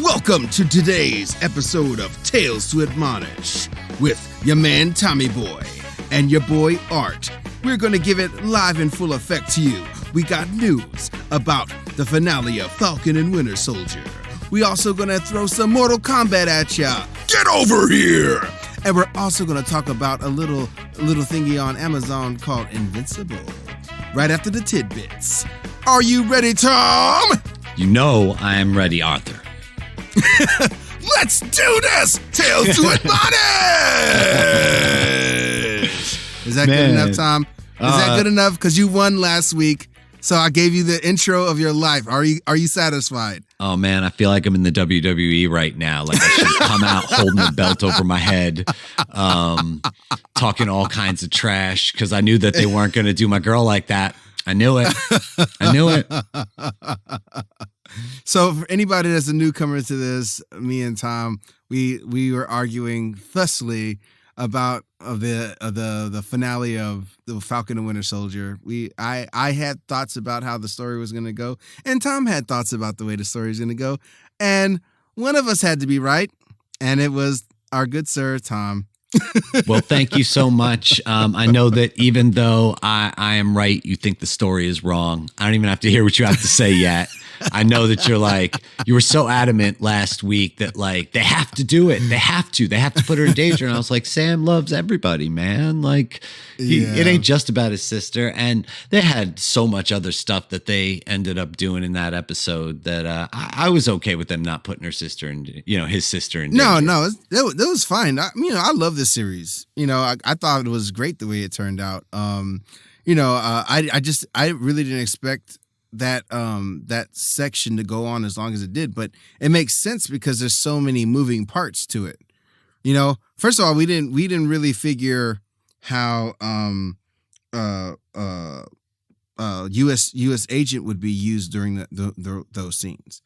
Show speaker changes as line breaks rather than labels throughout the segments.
Welcome to today's episode of Tales to Admonish with your man Tommy Boy and your boy Art. We're going to give it live in full effect to you. We got news about the finale of Falcon and Winter Soldier. We also going to throw some Mortal Kombat at ya. Get over here! And we're also going to talk about a little thingy on Amazon called Invincible. Right after the tidbits. Are you ready, Tom?
You know I am ready, Arthur.
Let's do this! Tales to Admonish! Is that good enough, Tom? Is that good enough? Because you won last week, so I gave you the intro of your life. Are you satisfied?
Oh, man, I feel like I'm in the WWE right now. Like I should come out holding the belt over my head, talking all kinds of trash because I knew that they weren't going to do my girl like that. I knew it.
So for anybody that's a newcomer to this, me and Tom, we were arguing thusly about the finale of the Falcon and Winter Soldier. I had thoughts about how the story was going to go, and Tom had thoughts about the way the story was going to go, and one of us had to be right, and it was our good sir Tom.
Well, thank you so much. I know that even though I am right, you think the story is wrong. I don't even have to hear what you have to say yet. I know that you were so adamant last week that like, they have to do it. They have to put her in danger. And I was like, Sam loves everybody, man. Like it ain't just about his sister. And they had so much other stuff that they ended up doing in that episode that I was okay with them not putting her sister in, his sister in danger.
No, that was fine. I love this series. I thought it was great the way it turned out. I really didn't expect that section to go on as long as it did, but it makes sense because there's so many moving parts to it. First of all, we didn't really figure how US agent would be used during those scenes,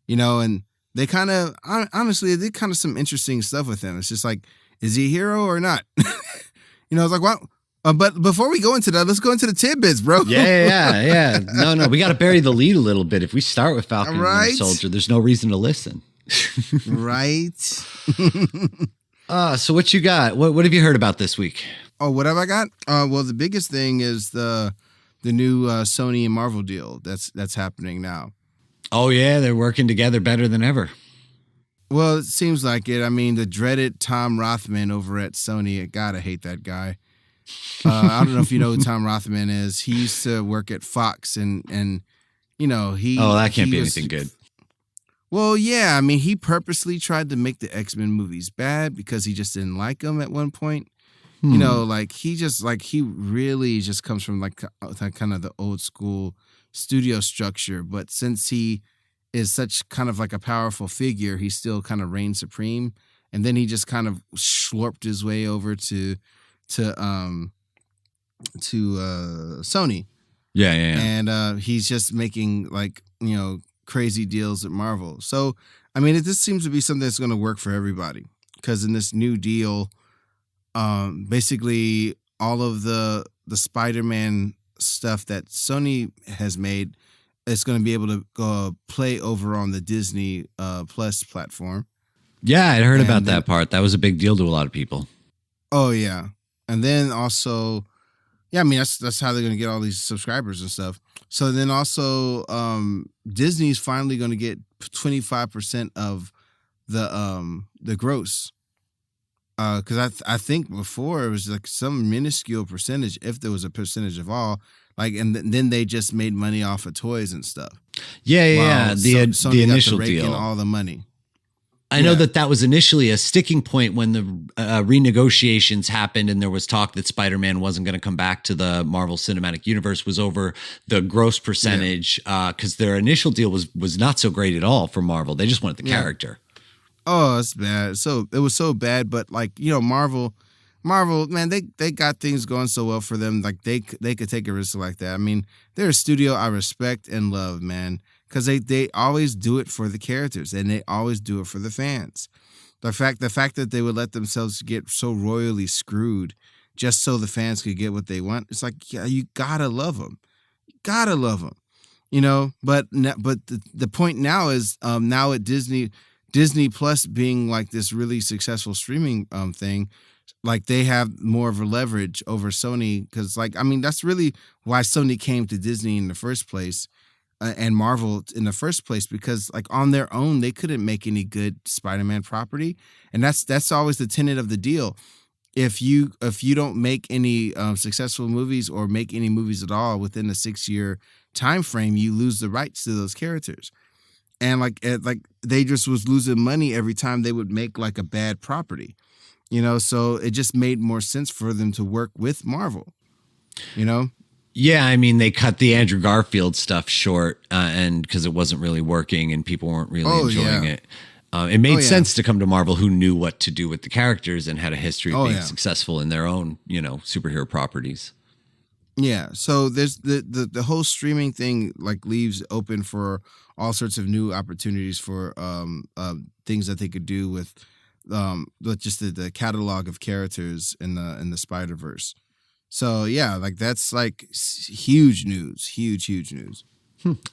and they kind of honestly did kind of some interesting stuff with him. It's just like, is he a hero or not? It's like, what? But before we go into that, let's go into the tidbits, bro.
Yeah. No. We got to bury the lead a little bit. If we start with Falcon and Winter Soldier, there's no reason to listen.
Right.
So what you got? What have you heard about this week?
Oh, what have I got? Well, the biggest thing is the new Sony and Marvel deal that's happening now.
Oh, yeah. They're working together better than ever.
Well, it seems like it. I mean, the dreaded Tom Rothman over at Sony. God, I hate that guy. I don't know if you know who Tom Rothman is. He used to work at Fox, and he.
Oh, that can't be anything good.
Well, yeah. I mean, he purposely tried to make the X-Men movies bad because he just didn't like them at one point. He really just comes from like kind of the old school studio structure. But since he is such kind of like a powerful figure, he still kind of reigns supreme. And then he just kind of slurped his way over to Sony.
Yeah.
And he's just making like, crazy deals at Marvel. So, I mean, this seems to be something that's going to work for everybody because in this new deal, basically all of the Spider-Man stuff that Sony has made is going to be able to go play over on the Disney Plus platform.
Yeah, I heard about that part. That was a big deal to a lot of people.
Oh, yeah. And then also, I mean, that's how they're going to get all these subscribers and stuff. So then also, Disney's finally going to get 25% of the gross. Because I think before it was like some minuscule percentage, if there was a percentage of all, like, and then they just made money off of toys and stuff.
Yeah. The initial
got to rake
deal,
in all the money.
I know that was initially a sticking point when the renegotiations happened and there was talk that Spider-Man wasn't going to come back to the Marvel Cinematic Universe was over the gross percentage because their initial deal was not so great at all for Marvel. They just wanted the character.
Oh, it's bad. So it was so bad, but like, Marvel, man, they got things going so well for them. Like they could take a risk like that. I mean, they're a studio I respect and love, man. Because they always do it for the characters and they always do it for the fans. The fact that they would let themselves get so royally screwed just so the fans could get what they want, it's like, yeah, you gotta love them. Gotta love them. But the point now is now at Disney Disney Plus being like this really successful streaming thing, like they have more of a leverage over Sony, because like I mean that's really why Sony came to Disney in the first place, and Marvel in the first place, because like on their own they couldn't make any good Spider-Man property, and that's always the tenet of the deal. If you don't make any successful movies or make any movies at all within a 6-year time frame, you lose the rights to those characters. And like they just was losing money every time they would make like a bad property, so it just made more sense for them to work with Marvel,
Yeah, I mean, they cut the Andrew Garfield stuff short, and because it wasn't really working and people weren't really enjoying it. It made sense to come to Marvel, who knew what to do with the characters and had a history of being successful in their own, superhero properties.
Yeah, so there's the whole streaming thing like leaves open for all sorts of new opportunities for things that they could do with just the catalog of characters in the Spider-Verse. So yeah, like that's like huge news, huge news.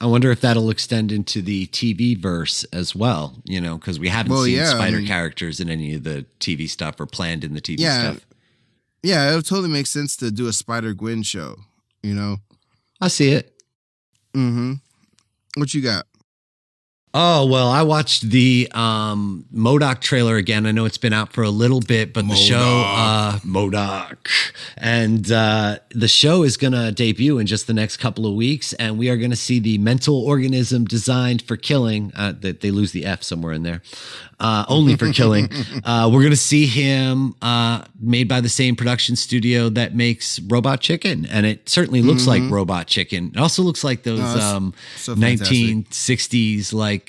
I wonder if that'll extend into the TV verse as well, because we haven't seen Spider characters in any of the TV stuff or planned in the TV stuff.
Yeah, it would totally make sense to do a Spider-Gwen show,
I see it.
Mm-hmm. What you got?
Oh, well, I watched the MODOK trailer again. I know it's been out for a little bit, but the show, MODOK. And the show is going to debut in just the next couple of weeks, and we are going to see the mental organism designed for killing. They lose the F somewhere in there. Only for killing. We're going to see him made by the same production studio that makes Robot Chicken. And it certainly looks like Robot Chicken. It also looks like those
so
1960s, like,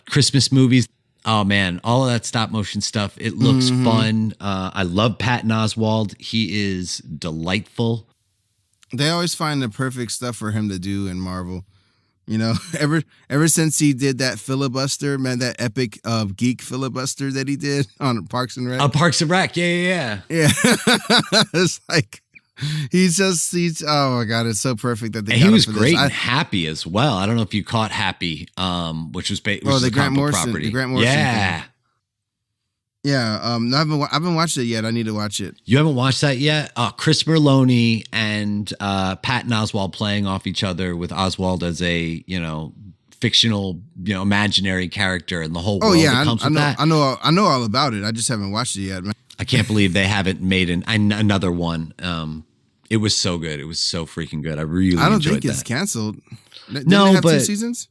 Christmas movies. Oh, man, all of that stop motion stuff. It looks fun. I love Patton Oswalt. He is delightful.
They always find the perfect stuff for him to do in Marvel. Ever since he did that filibuster, man, that epic geek filibuster that he did on Parks and Rec.
Parks and Rec, yeah.
It's like he's oh my god, it's so perfect that they. And
he was great and Happy as well. I don't know if you caught Happy, which was
the Grant Morrison,
property.
The Grant Morrison
yeah.
Thing. Yeah, no, I haven't watched it yet. I need to watch it.
You haven't watched that yet? Chris Merloni and Patton Oswalt playing off each other, with Oswald as a fictional imaginary character, and the whole world that comes with that.
I know all about it. I just haven't watched it yet, man.
I can't believe they haven't made another one. It was so good. It was so freaking good. I really enjoyed that. I don't think it's
canceled.
No, but
2 seasons.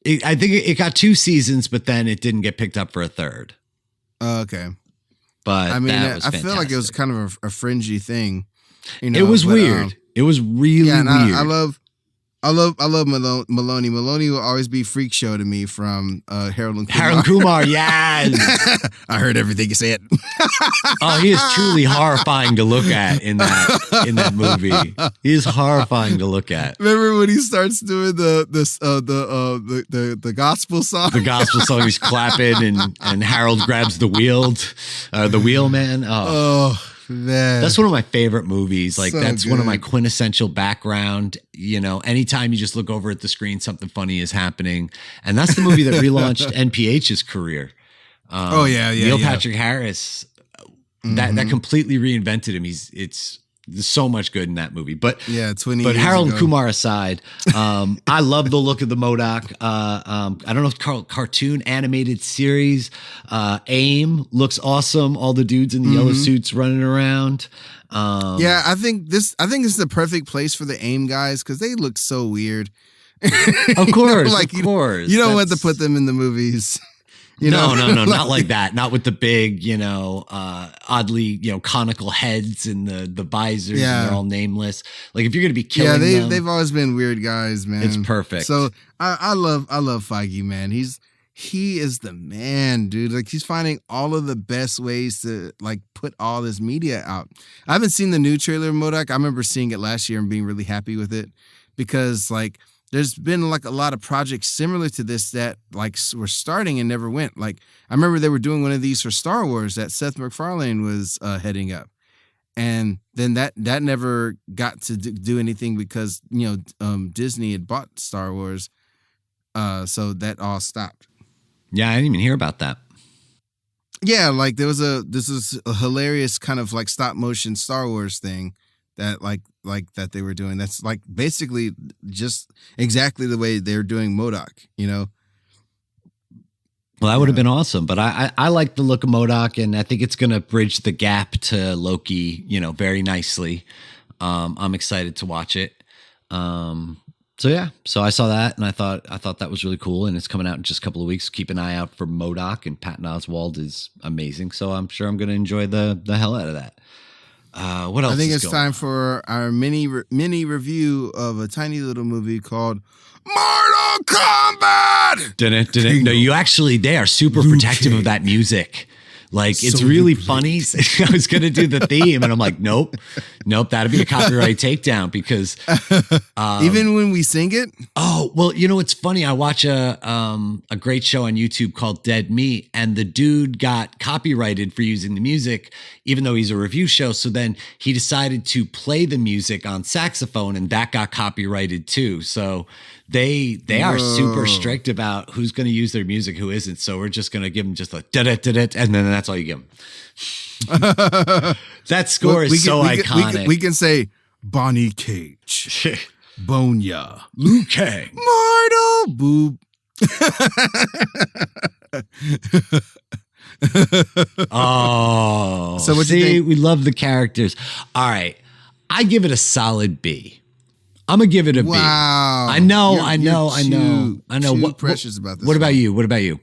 I think it got 2 seasons, but then it didn't get picked up for a third.
Okay,
but
I mean,
I
feel like it was kind of a fringy thing.
It was weird. It was really weird.
I love Maloney. Maloney will always be freak show to me from Harold and Kumar.
Harold Kumar, yes.
I heard everything you said.
Oh, he is truly horrifying to look at in that movie. He is horrifying to look at.
Remember when he starts doing the gospel song?
The gospel song, he's clapping, and Harold grabs the wheel man. Oh.
Man.
That's one of my favorite movies. Like,
so
that's
good.
One of my quintessential background. Anytime you just look over at the screen, something funny is happening. And that's the movie that relaunched NPH's career. Neil Patrick Harris, that completely reinvented him. There's so much good in that movie. But
20
But
years
Harold
ago.
and Kumar aside, I love the look of the MODOK. I don't know if cartoon animated series. AIM looks awesome. All the dudes in the yellow suits running around.
I think this is the perfect place for the AIM guys, because they look so weird.
Of course,
of course. You don't want to put them in the movies.
No, not like that. Not with the big, oddly, conical heads and the visors, and they're all nameless. Like, if you're going to be killing them,
they've always been weird guys, man.
It's perfect.
So I love Feige, man. He is the man, dude. Like, he's finding all of the best ways to like put all this media out. I haven't seen the new trailer of MODOK. I remember seeing it last year and being really happy with it, because like there's been like a lot of projects similar to this that like were starting and never went. Like, I remember they were doing one of these for Star Wars that Seth MacFarlane was heading up, and then that never got to do anything because Disney had bought Star Wars, so that all stopped.
Yeah, I didn't even hear about that.
Yeah, like this is a hilarious kind of like stop motion Star Wars thing that like that they were doing. That's like basically just exactly the way they're doing MODOK, you know?
Well, that would have been awesome, but I like the look of MODOK, and I think it's going to bridge the gap to Loki, very nicely. I'm excited to watch it. So I saw that, and I thought that was really cool, and it's coming out in just a couple of weeks. Keep an eye out for MODOK, and Patton Oswalt is amazing, so I'm sure I'm going to enjoy the hell out of that. What else?
I think it's time for our mini review of a tiny little movie called Mortal Kombat.
No, they are super protective of that music. Like, it's really funny. I was going to do the theme, and I'm like, nope, that'd be a copyright takedown because
even when we sing it.
Oh, well, it's funny. I watch a great show on YouTube called Dead Meat, and the dude got copyrighted for using the music, even though he's a review show. So then he decided to play the music on saxophone, and that got copyrighted too. So they are super strict about who's going to use their music, who isn't. So we're just going to give them just like da-da-da-da, and then that's all you give them. That score is so iconic.
We can say Bonnie Cage, Bonya,
Liu Kang,
Mortal Boob.
Oh,
so what you think?
We love the characters. All right, I give it a solid B. I'm gonna give it a B.
Wow.
I know.
Too precious about this.
What about you?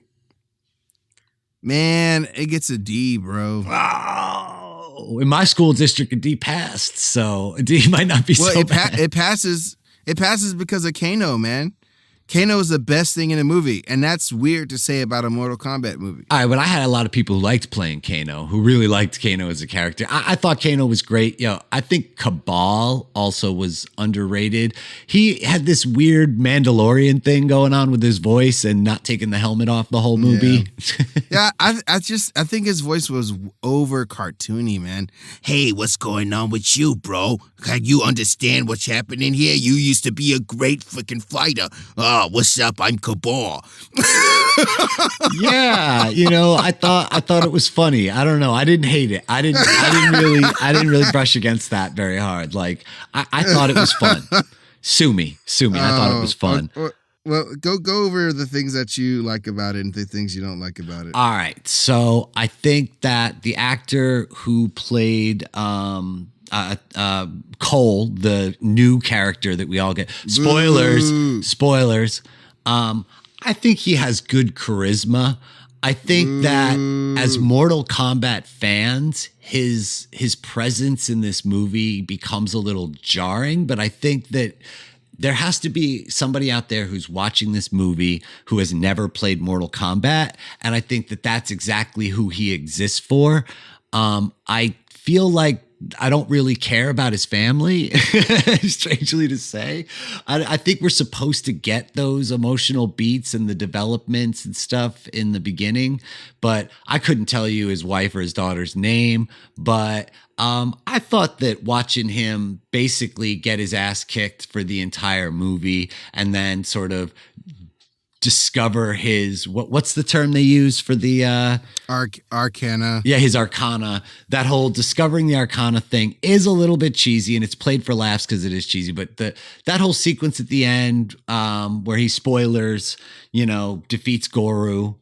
Man, it gets a D, bro.
Oh, in my school district, a D passed, so a D might not be so bad.
It passes. It passes because of Kano, man. Kano is the best thing in a movie, and that's weird to say about a Mortal Kombat movie.
All right, but I had a lot of people who liked playing Kano, who really liked Kano as a character. I thought Kano was great. I think Cabal also was underrated. He had this weird Mandalorian thing going on with his voice and not taking the helmet off the whole movie.
Yeah, I think his voice was over cartoony, man. Hey, what's going on with you, bro? Can you understand what's happening here? You used to be a great freaking fighter. Oh, what's up? I'm Cabal.
Yeah, I thought it was funny. I don't know. I didn't hate it. I didn't really brush against that very hard. Like I thought it was fun. Sue me. I thought it was fun.
Well, go over the things that you like about it and the things you don't like about it.
All right. So I think that the actor who played Cole, the new character that we all get. Spoilers. I think he has good charisma. I think that as Mortal Kombat fans, his presence in this movie becomes a little jarring, but I think that there has to be somebody out there who's watching this movie who has never played Mortal Kombat, and I think that that's exactly who he exists for. I feel like I don't really care about his family, strangely to say. I think we're supposed to get those emotional beats and the developments and stuff in the beginning, but I couldn't tell you his wife or his daughter's name. But I thought that watching him basically get his ass kicked for the entire movie and then sort of discover his what's the term they use for the
arcana.
Yeah, his arcana. That whole discovering the arcana thing is a little bit cheesy, and it's played for laughs because it is cheesy. But that whole sequence at the end, where he defeats Goro,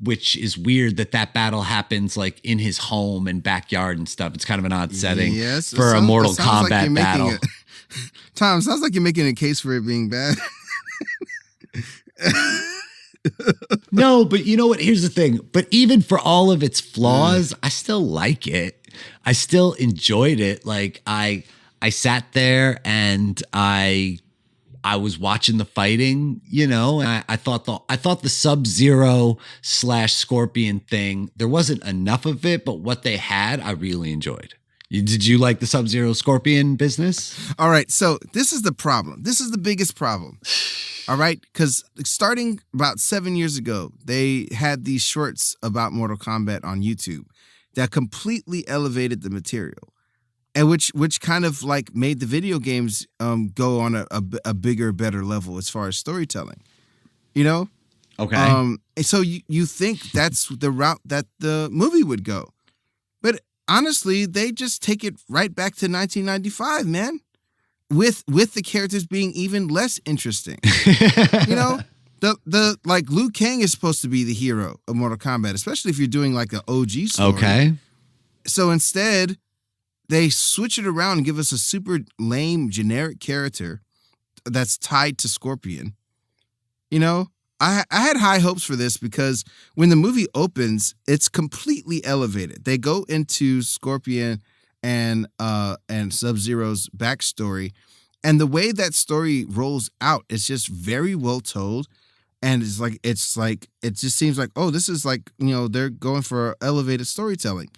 which is weird that battle happens like in his home and backyard and stuff. It's kind of an odd setting for a Mortal Kombat battle.
Tom, sounds like you're making a case for it being bad.
No, but you know what? Here's the thing. But even for all of its flaws, I still like it. I still enjoyed it. Like I sat there and I was watching the fighting, and I thought the Sub-Zero / Scorpion thing, there wasn't enough of it, but what they had, I really enjoyed. Did you like the Sub-Zero Scorpion business?
All right. So this is the problem. This is the biggest problem. All right. Because starting about 7 years ago, they had these shorts about Mortal Kombat on YouTube that completely elevated the material, and which kind of like made the video games go on a bigger, better level as far as storytelling,
Okay.
And so you think that's the route that the movie would go. But honestly, they just take it right back to 1995, man. With the characters being even less interesting. You know, the like Liu Kang is supposed to be the hero of Mortal Kombat, especially if you're doing like an OG story.
Okay.
So instead, they switch it around and give us a super lame generic character that's tied to Scorpion. You know, I had high hopes for this because when the movie opens, it's completely elevated. They go into Scorpion and Sub-Zero's backstory, and the way that story rolls out is just very well told. And it's like it just seems like, oh, this is like, you know, they're going for elevated storytelling.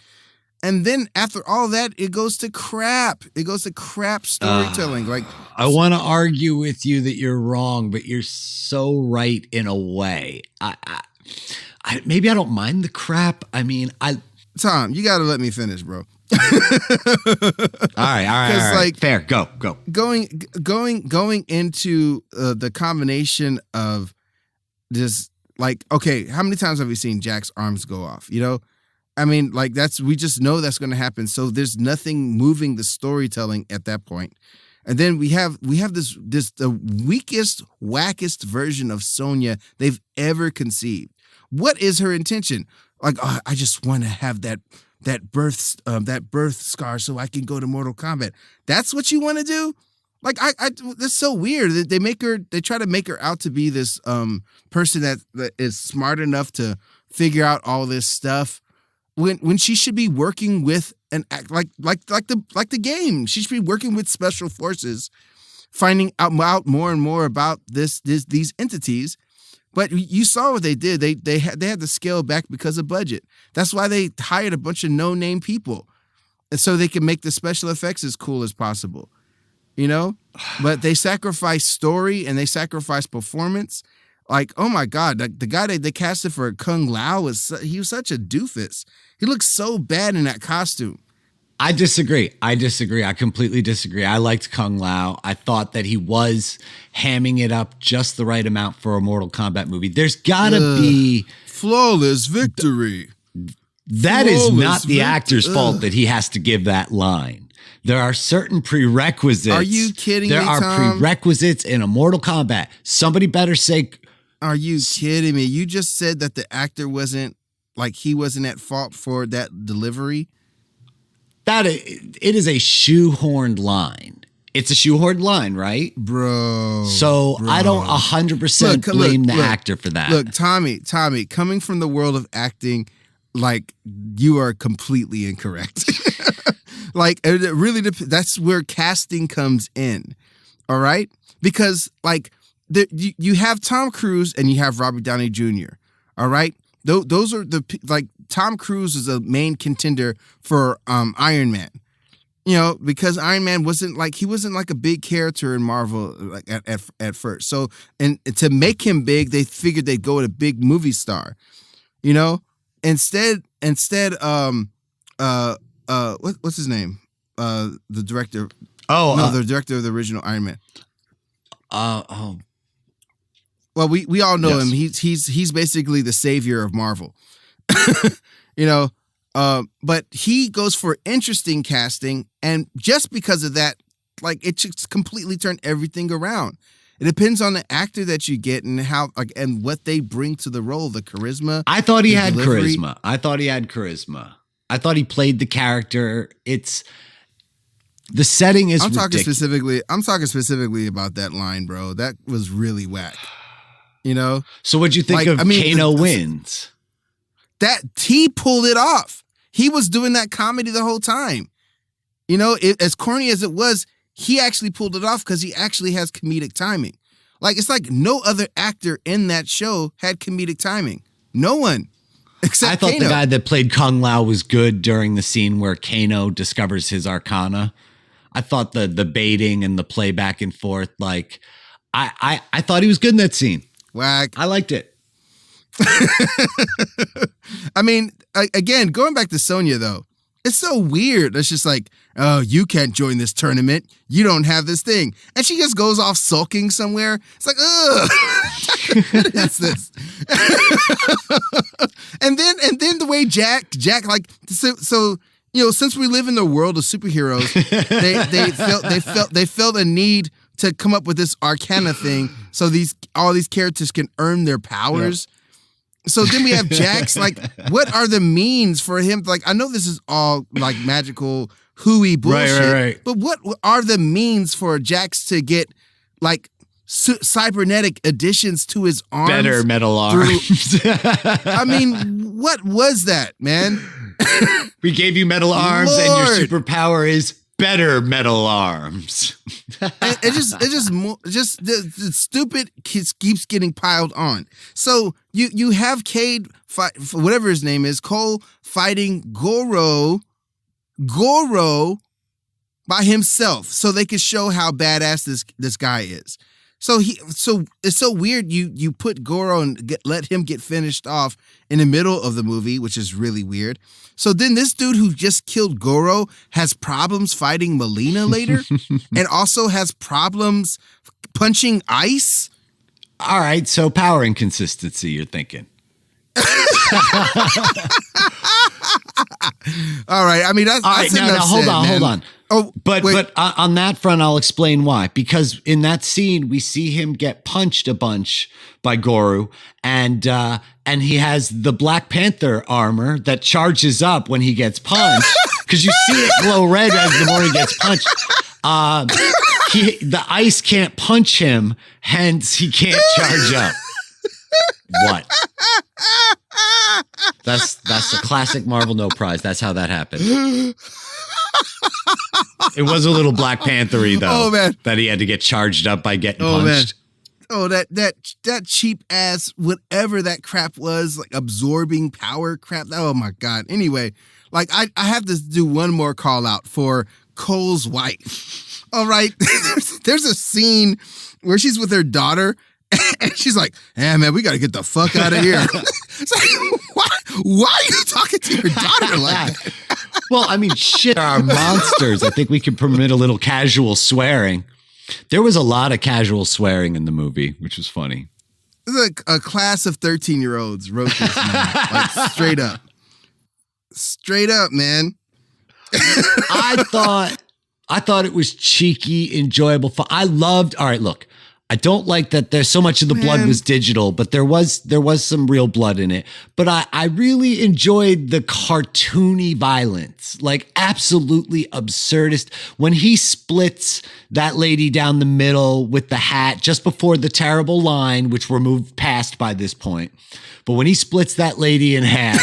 And then after all that, it goes to crap. It goes to crap storytelling.
I want to argue with you that you're wrong, but you're so right in a way. I maybe I don't mind the crap. I mean,
Tom, you got to let me finish, bro.
All right.
Like,
fair. Go.
Going into the combination of this, like, okay, how many times have we seen Jack's arms go off? You know, I mean, like we just know that's going to happen. So there's nothing moving the storytelling at that point. And then we have this the weakest, wackest version of Sonya they've ever conceived. What is her intention? Like, oh, I just want to have that birth scar so I can go to Mortal Kombat. That's what you want to do? Like, that's so weird. They try to make her out to be this person that is smart enough to figure out all this stuff when she should be working with like the game. She should be working with special forces, finding out more and more about these entities. But you saw what they did. They had to scale back because of budget. That's why they hired a bunch of no-name people, and so they can make the special effects as cool as possible. You know, but they sacrifice story and they sacrifice performance. Like, oh my God, the guy that they casted for Kung Lao was such a doofus. He looked so bad in that costume.
I disagree. I completely disagree. I liked Kung Lao. I thought that he was hamming it up just the right amount for a Mortal Kombat movie. There's gotta be
flawless victory.
That is not the actor's fault that he has to give that line. There are certain prerequisites.
Are you kidding me,
Tom? There are prerequisites in a Mortal Kombat. Somebody better say.
Are you kidding me? You just said that the actor wasn't at fault for that delivery.
That it is a shoehorned line. It's a shoehorned line, right?
Bro.
So I don't 100% blame the actor for that.
Look, Tommy, coming from the world of acting, like, you are completely incorrect. Like, it really that's where casting comes in. All right? Because, like, you have Tom Cruise and you have Robert Downey Jr. All right? Those are Tom Cruise is a main contender for Iron Man. You know, because Iron Man wasn't like a big character in Marvel like at first. So, and to make him big, they figured they'd go with a big movie star. You know? Instead what's his name? The director. The director of the original Iron Man. Well, we all know him. He's basically the savior of Marvel. You know, but he goes for interesting casting, and just because of that, like, it just completely turned everything around. It depends on the actor that you get and how, like, and what they bring to the role, the charisma.
I thought he had charisma. I thought he played the character. The setting is ridiculous.
I'm talking specifically about that line, bro. That was really whack. You know?
So what'd you think of Kano Wins?
That he pulled it off. He was doing that comedy the whole time. You know, as corny as it was, he actually pulled it off because he actually has comedic timing. Like, it's like no other actor in that show had comedic timing. No one. Except
I thought
Kano.
The guy that played Kung Lao was good during the scene where Kano discovers his arcana. I thought the baiting and the play back and forth, like, I thought he was good in that scene.
Whack.
I liked it.
I mean, again, going back to Sonya, though, It's so weird. It's just like, oh, you can't join this tournament. You don't have this thing. And she just goes off sulking somewhere. It's like, ugh, what is this? and then the way Jack, like, so you know, since we live in the world of superheroes, they felt a need to come up with this Arcana thing so all these characters can earn their powers. Yeah. So then we have Jax, like, what are the means for him? Like, I know this is all like magical hooey bullshit,
right.
But what are the means for Jax to get like cybernetic additions to his arms?
Better metal arms.
I mean, what was that, man?
We gave you metal arms, Lord. And your superpower is better metal arms. The stupid keeps getting piled on. So you have Cade fight, whatever his name is, Cole fighting Goro by himself, so they could show how badass this guy is. So it's so weird. You put Goro and let him get finished off in the middle of the movie, which is really weird. So then this dude who just killed Goro has problems fighting Melina later, and also has problems punching ice. All right, so power inconsistency, you're thinking.
All right, I mean that's
all right. Now hold on.
Oh,
but on that front, I'll explain why. Because in that scene, we see him get punched a bunch by Goro, and he has the Black Panther armor that charges up when he gets punched, because you see it glow red as the more he gets punched. The ice can't punch him, hence he can't charge up. What? That's a classic Marvel No Prize. That's how that happened. It was a little Black Panther-y, though.
Oh, man.
That he had to get charged up by getting punched.
Man. Oh, that cheap ass whatever that crap was, like absorbing power crap. Oh my God. Anyway, like I have to do one more call out for Cole's wife. All right. There's a scene where she's with her daughter. And she's like, "Hey, man, we got to get the fuck out of here." It's like, why are you talking to your daughter like that?
Well, I mean, shit, our monsters. I think we can permit a little casual swearing. There was a lot of casual swearing in the movie, which was funny.
Like a class of 13-year-olds wrote this, man. Like straight up, man.
I thought it was cheeky, enjoyable, fun. All right, look. I don't like that there's so much of the blood was digital, but there was some real blood in it. But I really enjoyed the cartoony violence, like absolutely absurdist. When he splits that lady down the middle with the hat just before the terrible line, which we're moved past by this point. But when he splits that lady in half,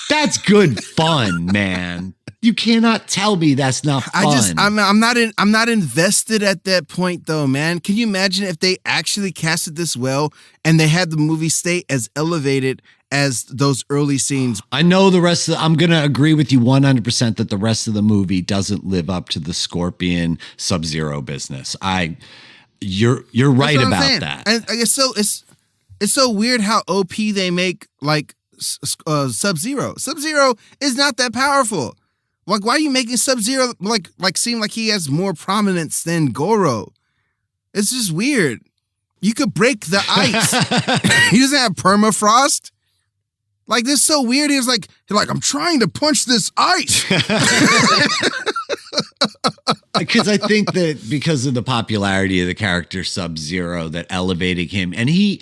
that's good fun, man. You cannot tell me that's not fun.
I'm not invested at that point though, man. Can you imagine if they actually casted this well and they had the movie stay as elevated as those early scenes?
I know I'm going to agree with you 100% that the rest of the movie doesn't live up to the Scorpion Sub-Zero business. You're right about that.
And it's so weird how OP they make like Sub-Zero. Sub-Zero is not that powerful. Like, why are you making Sub-Zero like seem like he has more prominence than Goro? It's just weird. You could break the ice. He doesn't have permafrost. Like, this is so weird. He's like, I'm trying to punch this ice.
Because I think that because of the popularity of the character Sub-Zero, that elevating him, and he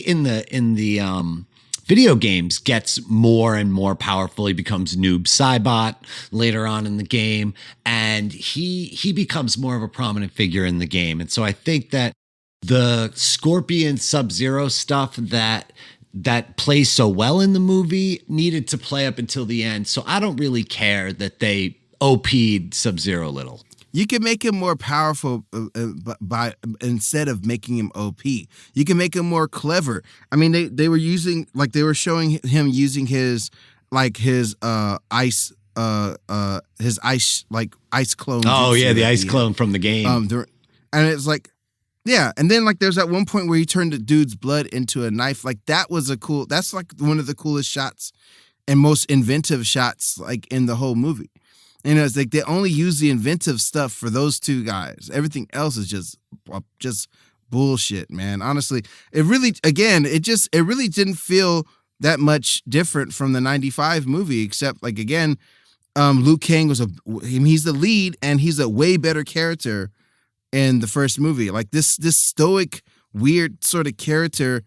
in the video games gets more and more powerful. He becomes Noob Saibot later on in the game, and he becomes more of a prominent figure in the game. And so I think that the Scorpion Sub-Zero stuff that plays so well in the movie needed to play up until the end. So I don't really care that they OP'd Sub-Zero a little.
You can make him more powerful by instead of making him OP. You can make him more clever. I mean, they were showing him using his ice clone.
Oh yeah, the ice clone from the game.
And it's like, yeah, and then like there's that one point where he turned the dude's blood into a knife. Like that's like one of the coolest shots and most inventive shots like in the whole movie. You know, it's like they only use the inventive stuff for those two guys. Everything else is just bullshit, man. Honestly, it really didn't feel that much different from the 95 movie, except like, again, Liu Kang he's the lead and he's a way better character in the first movie. Like this stoic, weird sort of character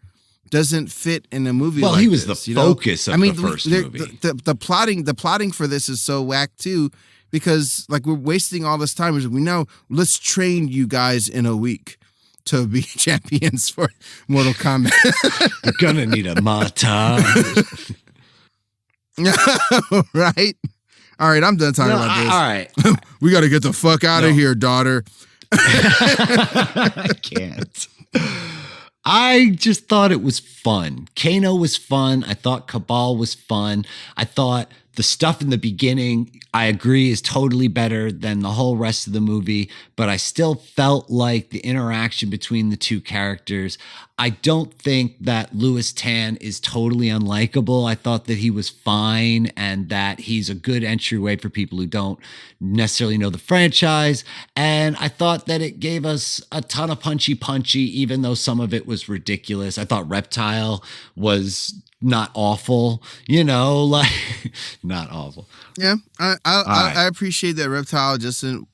doesn't fit in a movie.
Well,
like
he was
this,
the focus of the first movie.
The plotting for this is so whack too, because like we're wasting all this time. We know, let's train you guys in a week to be champions for Mortal Kombat.
You're gonna need a mata.
Right? All right, I'm done talking about this.
All right.
We got to get the fuck out of here, daughter.
I can't. I just thought it was fun. Kano was fun. I thought Cabal was fun. I thought the stuff in the beginning, I agree, is totally better than the whole rest of the movie, but I still felt like the interaction between the two characters. I don't think that Louis Tan is totally unlikable. I thought that he was fine and that he's a good entryway for people who don't necessarily know the franchise. And I thought that it gave us a ton of punchy, even though some of it was ridiculous. I thought Reptile was not awful, like not awful.
Yeah, I appreciate that Reptile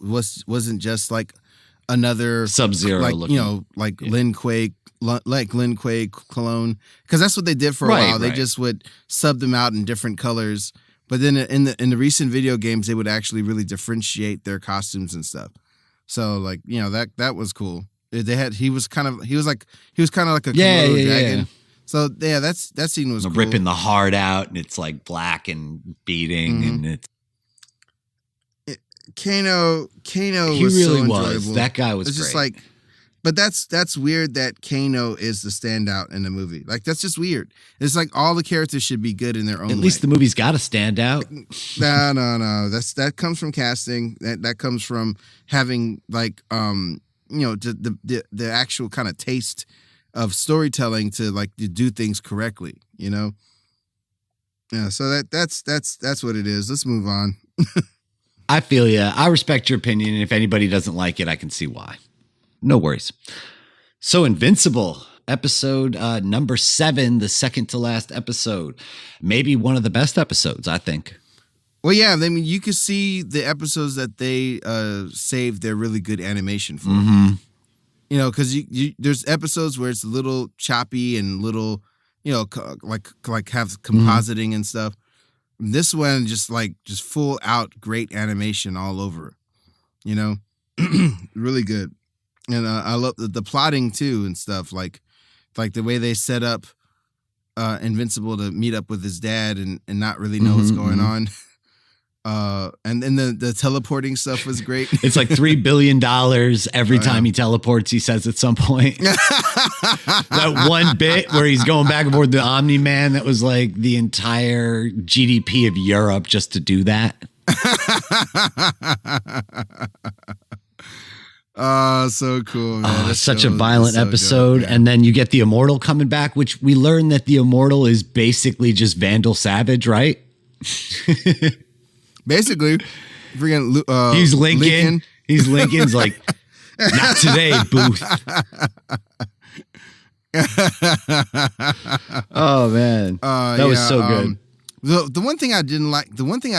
wasn't just like another
Sub-Zero,
like
looking.
like Lin Kuei clone, because that's what they did for a while. They just would sub them out in different colors, but then in the recent video games they would actually really differentiate their costumes and stuff. So like that was cool. He was kind of like a Komodo dragon.
Yeah.
So yeah, that scene was cool.
Ripping the heart out, and it's like black and beating, and it's
Kano.
He
was
really
so
was.
enjoyable.
That guy was
it's
great.
Just like, but that's weird that Kano is the standout in the movie. Like that's just weird. It's like all the characters should be good in their own way.
At least the movie's got to stand out.
No. That comes from casting. That comes from having like the actual kind of taste of storytelling to like to do things correctly, Yeah, so that's what it is. Let's move on.
I feel you. I respect your opinion, and if anybody doesn't like it, I can see why. No worries. So Invincible, episode number 7, the second to last episode. Maybe one of the best episodes, I think.
Well, yeah, I mean, you could see the episodes that they saved their really good animation for.
Mm-hmm.
Because there's episodes where it's a little choppy and little, like have compositing and stuff. This one just full out great animation all over, really good. And I love the plotting too and stuff, like the way they set up Invincible to meet up with his dad and not really know what's going on. And then the teleporting stuff was great.
It's like $3 billion every time he teleports, he says at some point. That one bit where he's going back and forth the Omni-Man, that was like the entire GDP of Europe just to do that.
Oh, so cool, man.
Such a violent episode. Dope, and then you get the Immortal coming back, which we learned that the Immortal is basically just Vandal Savage, right?
Basically, freaking
he's Lincoln. He's Lincoln's like, not today, Booth. Oh man, that was so good.
The one thing I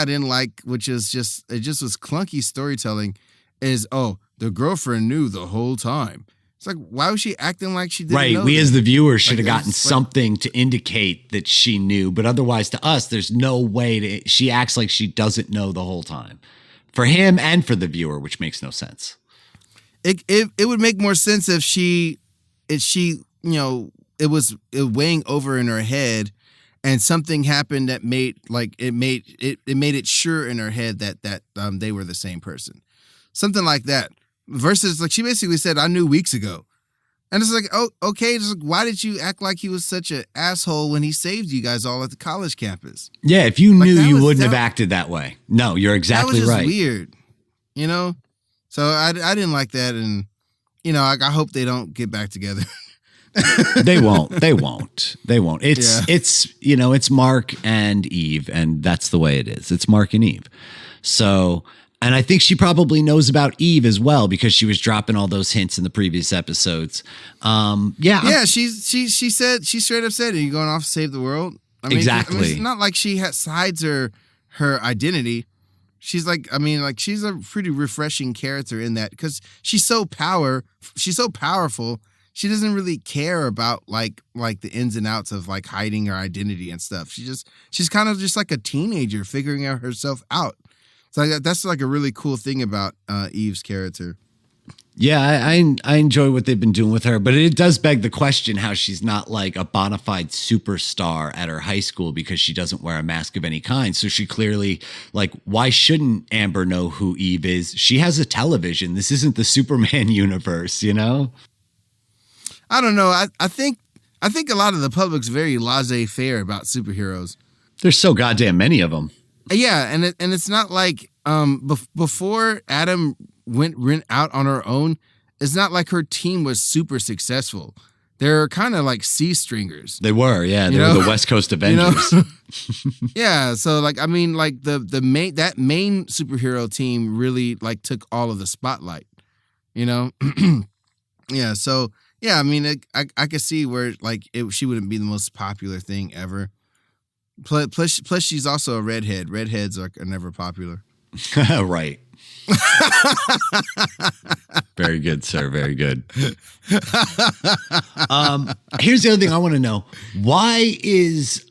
didn't like, which is just was clunky storytelling, is the girlfriend knew the whole time. It's like, why was she acting like she didn't know?
We
that?
As the viewer should have gotten something to indicate that she knew, but otherwise to us, there's no way she acts like she doesn't know the whole time. For him and for the viewer, which makes no sense.
It would make more sense if she it was weighing over in her head and something happened that made it sure in her head that they were the same person. Something like that. Versus, like, she basically said, I knew weeks ago. And it's like, oh, okay, just like, why did you act like he was such an asshole when he saved you guys all at the college campus?
Yeah, if you knew, you wouldn't have acted that way. No, you're exactly right.
That was just weird, So I didn't like that, and, I hope they don't get back together.
They won't. It's it's Mark and Eve, and that's the way it is. It's Mark and Eve. So, and I think she probably knows about Eve as well because she was dropping all those hints in the previous episodes.
She straight up said, "Are you going off to save the world?"
Exactly.
It's not like she hides her identity. She's she's a pretty refreshing character in that because she's so powerful. She doesn't really care about like the ins and outs of like hiding her identity and stuff. She's kind of just like a teenager figuring out herself out. So that's like a really cool thing about Eve's character.
Yeah, I enjoy what they've been doing with her, but it does beg the question how she's not like a bona fide superstar at her high school because she doesn't wear a mask of any kind. So she clearly, like, why shouldn't Amber know who Eve is? She has a television. This isn't the Superman universe, you know?
I don't know. I think a lot of the public's very laissez-faire about superheroes.
There's so goddamn many of them.
Yeah, and it's not like before Adam went out on her own, it's not like her team was super successful. They're kind of like C-stringers.
They were, yeah. They were the West Coast Avengers.
Yeah, so like the main superhero team really like took all of the spotlight. Yeah, so yeah, I mean I could see where like she wouldn't be the most popular thing ever. Plus she's also a redhead. Redheads are never popular.
Right. Very good, sir. Very good. Here's the other thing I want to know. Why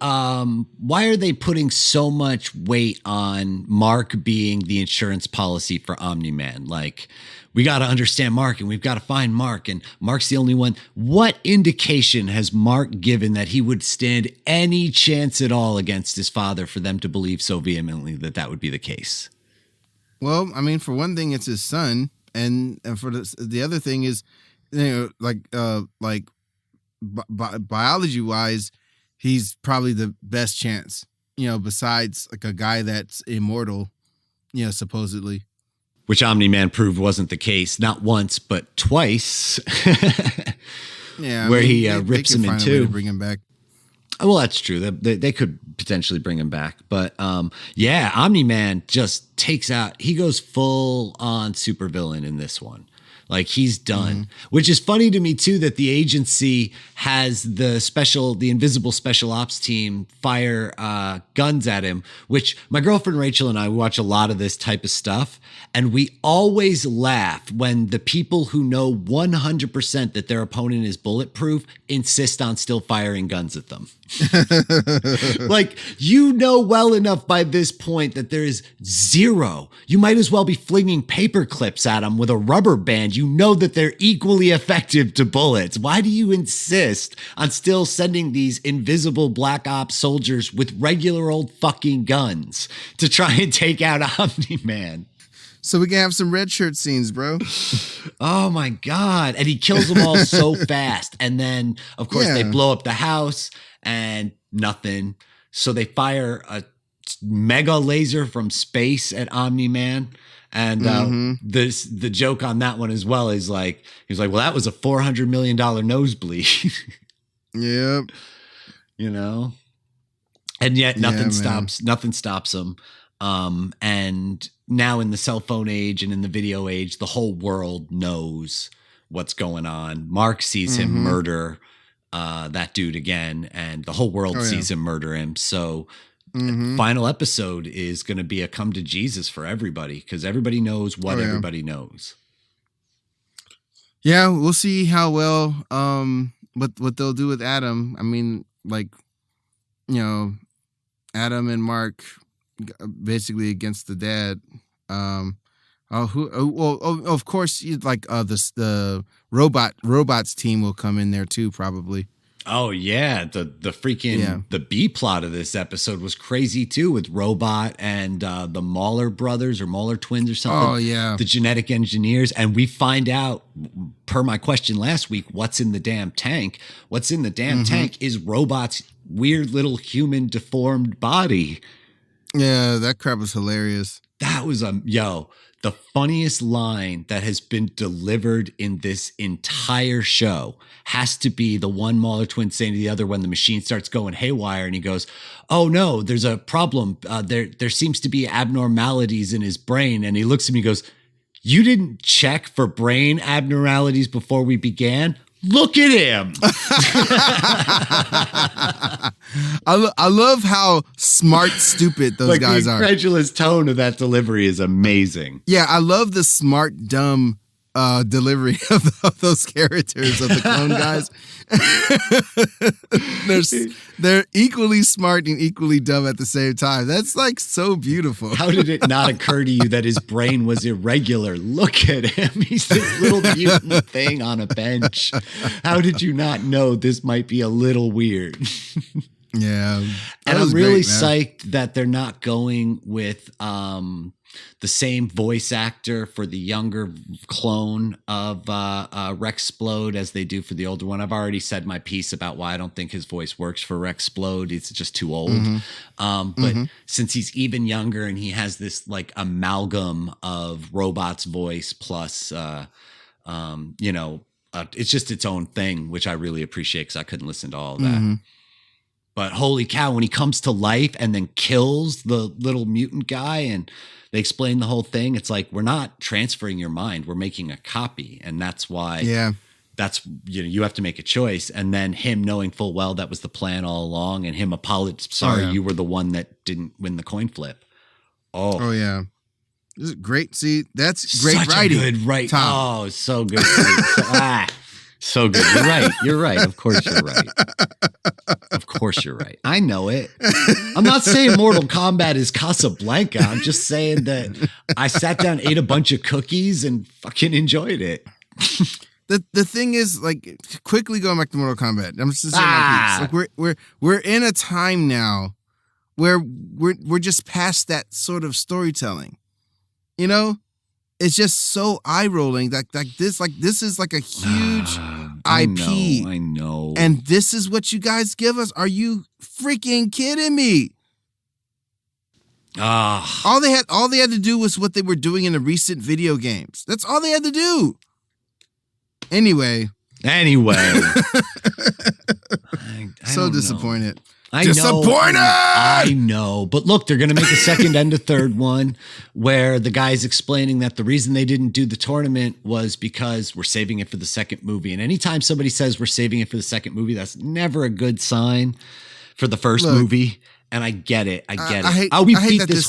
are they putting so much weight on Mark being the insurance policy for Omni-Man? Like, we got to understand Mark and we've got to find Mark, and Mark's the only one. What indication has Mark given that he would stand any chance at all against his father for them to believe so vehemently that would be the case?
Well, I mean, for one thing, it's his son, and for the other thing is, biology wise, he's probably the best chance, besides like a guy that's immortal, supposedly.
Which Omni-Man proved wasn't the case, not once but twice.
Yeah,
where he rips him in two.
Bring him back.
Well, that's true. They could potentially bring him back. But yeah, Omni-Man just takes out, he goes full on supervillain in this one. Like, he's done, which is funny to me too, that the agency has the invisible special ops team fire guns at him, which my girlfriend Rachel and I watch a lot of this type of stuff. And we always laugh when the people who know 100% that their opponent is bulletproof insist on still firing guns at them. Like, well enough by this point that there is zero. You might as well be flinging paper clips at them with a rubber band. You know that they're equally effective to bullets. Why do you insist on still sending these invisible black ops soldiers with regular old fucking guns to try and take out Omni-Man?
So we can have some red shirt scenes, bro.
Oh my God. And he kills them all so fast. And then, of course, they blow up the house and nothing. So they fire a mega laser from space at Omni-Man. And the joke on that one as well is like, he was like, well, that was a $400 million nosebleed.
Yep.
And yet nothing stops him. And now in the cell phone age and in the video age, the whole world knows what's going on. Mark sees him murder that dude again, and the whole world sees him murder him. So final episode is going to be a come to Jesus for everybody, because everybody knows what everybody knows.
Yeah, we'll see how well what they'll do with Adam. I mean, like, Adam and Mark basically against the dad. Of course, like the robots team will come in there too, probably.
Oh yeah, the freaking the B plot of this episode was crazy too, with Robot and the Mauler brothers or Mauler twins or something.
Oh yeah,
the genetic engineers, and we find out, per my question last week, what's in the damn tank. What's in the damn tank is Robot's weird little human deformed body.
Yeah, that crap was hilarious.
That was the funniest line that has been delivered in this entire show has to be the one Mauler twin saying to the other when the machine starts going haywire and he goes, "Oh no, there's a problem. There seems to be abnormalities in his brain." And he looks at me and goes, "You didn't check for brain abnormalities before we began? Look at him."
I love how smart, stupid those guys
The
are.
incredulous tone of that delivery is amazing.
Yeah, I love the smart, dumb delivery of those characters, of the clone guys. they're equally smart and equally dumb at the same time. That's like so beautiful.
How did it not occur to you that his brain was irregular? Look at him. He's this little mutant thing on a bench. How did you not know this might be a little weird?
Yeah.
And I'm really psyched that they're not going with the same voice actor for the younger clone of Rexplode as they do for the older one. I've already said my piece about why I don't think his voice works for Rexplode. It's just too old. But since he's even younger and he has this like amalgam of robot's voice plus, it's just its own thing, which I really appreciate because I couldn't listen to all of that. But holy cow, when he comes to life and then kills the little mutant guy and they explain the whole thing, it's like, we're not transferring your mind. We're making a copy. And that's why you have to make a choice. And then him knowing full well that was the plan all along and him you were the one that didn't win the coin flip. Oh yeah.
This is great. See, that's great
Such
writing.
Good right.
Tom.
Oh, so good. So good. You're right. Of course you're right. Of course you're right. I know it. I'm not saying Mortal Kombat is Casablanca. I'm just saying that I sat down, ate a bunch of cookies, and fucking enjoyed it.
The thing is, like, quickly going back to Mortal Kombat. I'm just saying my piece. Like we're in a time now where we're just past that sort of storytelling. You know? It's just so eye rolling that this is like a huge IP.
I know.
And this is what you guys give us. Are you freaking kidding me? All they had to do was what they were doing in the recent video games. That's all they had to do. Anyway. So disappointed.
I know. But look, they're going to make a second and a third one where the guy's explaining that the reason they didn't do the tournament was because we're saving it for the second movie. And anytime somebody says we're saving it for the second movie, that's never a good sign for the first movie. And I get it. I hate that this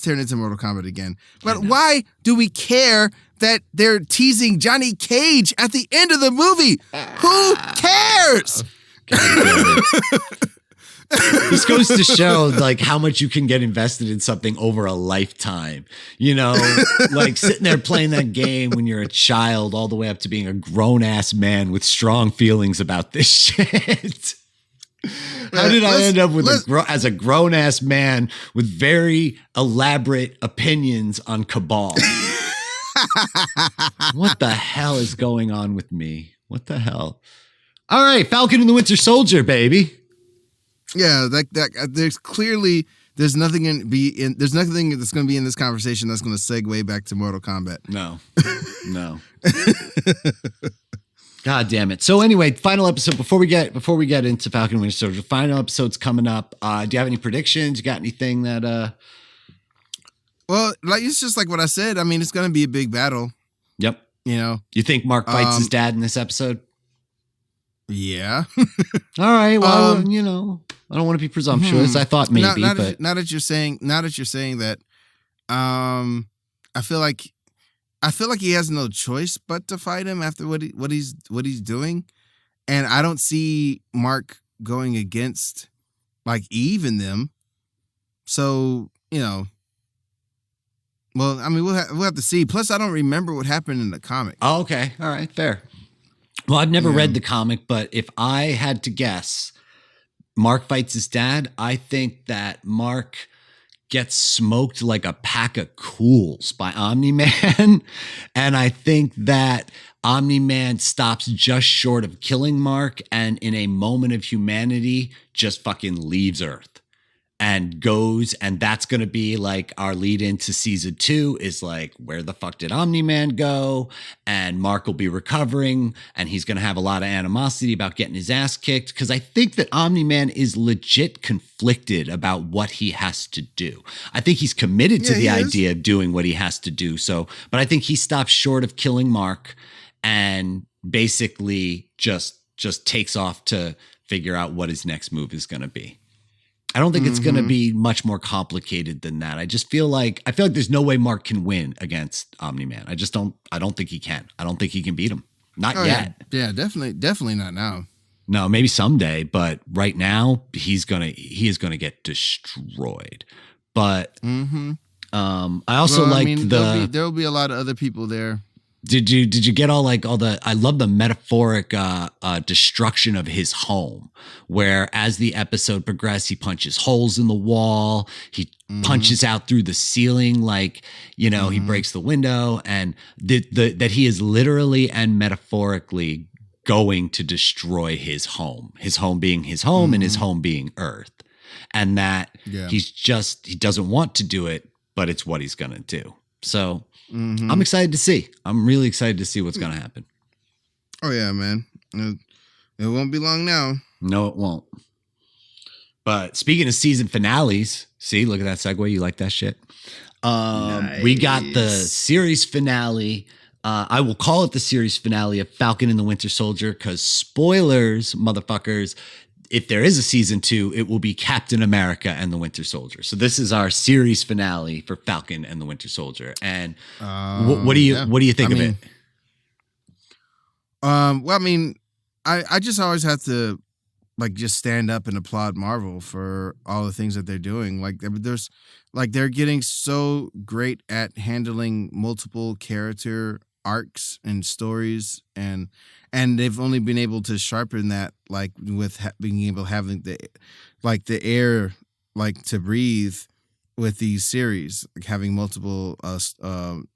turned into Mortal Kombat again. But why do we care that they're teasing Johnny Cage at the end of the movie? Who cares? This goes to show like how much you can get invested in something over a lifetime, like sitting there playing that game when you're a child all the way up to being a grown-ass man with strong feelings about this shit. How did I end up with as a grown-ass man with very elaborate opinions on Cabal? What the hell is going on with me? What the hell? All right, Falcon and the Winter Soldier, baby.
Yeah, there's nothing that's going to be in this conversation that's going to segue back to Mortal Kombat.
No. God damn it. So anyway, final episode before we get into Falcon and Winter Soldier. Final episode's coming up. Do you have any predictions? You got anything that?
Well, like it's just like what I said. I mean, it's going to be a big battle.
Yep.
You
think Mark fights his dad in this episode?
Yeah.
All right. Well, I don't want to be presumptuous. I thought maybe, but
now that you're saying that, I feel like he has no choice but to fight him after what he's doing, and I don't see Mark going against like Eve and them. So well, I mean, we'll have to see. Plus, I don't remember what happened in the comic.
Oh, okay. All right. Fair. Well, I've never read the comic, but if I had to guess, Mark fights his dad. I think that Mark gets smoked like a pack of cools by Omni-Man. And I think that Omni-Man stops just short of killing Mark and in a moment of humanity just fucking leaves Earth. and goes, and that's going to be like our lead into season 2 is like, where the fuck did Omni-Man go? And Mark will be recovering, and he's going to have a lot of animosity about getting his ass kicked, because I think that Omni-Man is legit conflicted about what he has to do. I think he's committed to the idea of doing what he has to do. So, but I think he stops short of killing Mark and basically just takes off to figure out what his next move is going to be. I don't think it's going to be much more complicated than that. I feel like there's no way Mark can win against Omni-Man. I don't think he can. I don't think he can beat him. Not yet.
Yeah, definitely not now.
No, maybe someday, but right now he is going to get destroyed. But I also
there'll be a lot of other people there.
Did you get all the, I love the metaphoric destruction of his home, where as the episode progressed, he punches holes in the wall, he punches out through the ceiling, like, you know, he breaks the window, and that he is literally and metaphorically going to destroy his home being his home and his home being Earth. And that he doesn't want to do it, but it's what he's going to do. So I'm excited to see. I'm really excited to see what's going to happen.
Oh, yeah, man. It won't be long now.
No, it won't. But speaking of season finales, see, look at that segue. You like that shit? Nice. We got the series finale. I will call it the series finale of Falcon and the Winter Soldier, because spoilers, motherfuckers, if there is a season 2, it will be Captain America and the Winter Soldier. So this is our series finale for Falcon and the Winter Soldier. And what do you think of it?
Well, I mean, I just always have to just stand up and applaud Marvel for all the things that they're doing. They're getting so great at handling multiple character arcs and stories, and they've only been able to sharpen that with being able to having the air to breathe with these series, having multiple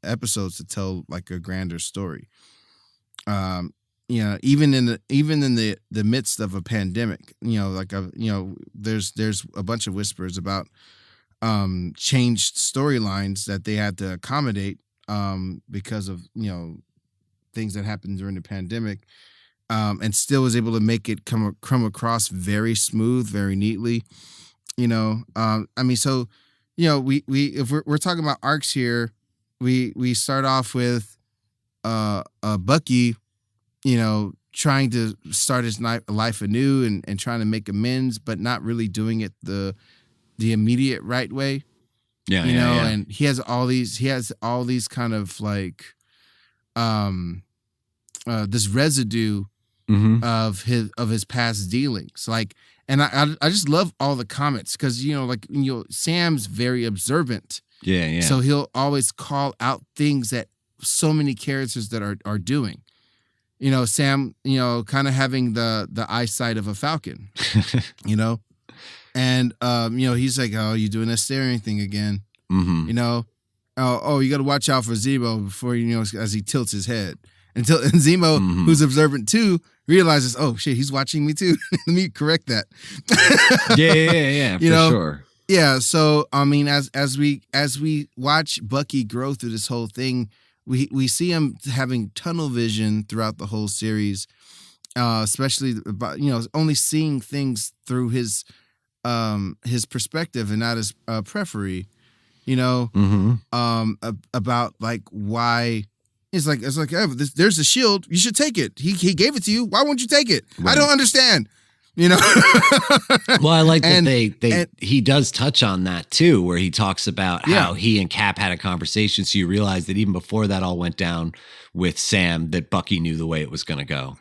episodes to tell a grander story. Even in the midst of a pandemic, there's a bunch of whispers about changed storylines that they had to accommodate because of things that happened during the pandemic, and still was able to make it come across very smooth, very neatly. I mean, so we if we're talking about arcs here, we start off with Bucky, trying to start his life anew and trying to make amends, but not really doing it the immediate right way. And he has all these kind of this residue of his past dealings. And I just love all the comments, because Sam's very observant.
Yeah.
So he'll always call out things that so many characters that are doing. Sam, kind of having the eyesight of a falcon, and he's like, oh, you doing that staring thing again. Oh, you got to watch out for Zemo before as he tilts his head. And Zemo, who's observant too, realizes, oh shit, he's watching me too. Let me correct that.
yeah, for sure.
Yeah, so I mean, as we watch Bucky grow through this whole thing, we see him having tunnel vision throughout the whole series, especially about only seeing things through his perspective and not his periphery. About why it's like oh, there's a shield, you should take it. He gave it to you. Why won't you take it? Right. I don't understand.
Well, I like that he does touch on that too, where he talks about how he and Cap had a conversation. So you realize that even before that all went down with Sam, that Bucky knew the way it was going to go.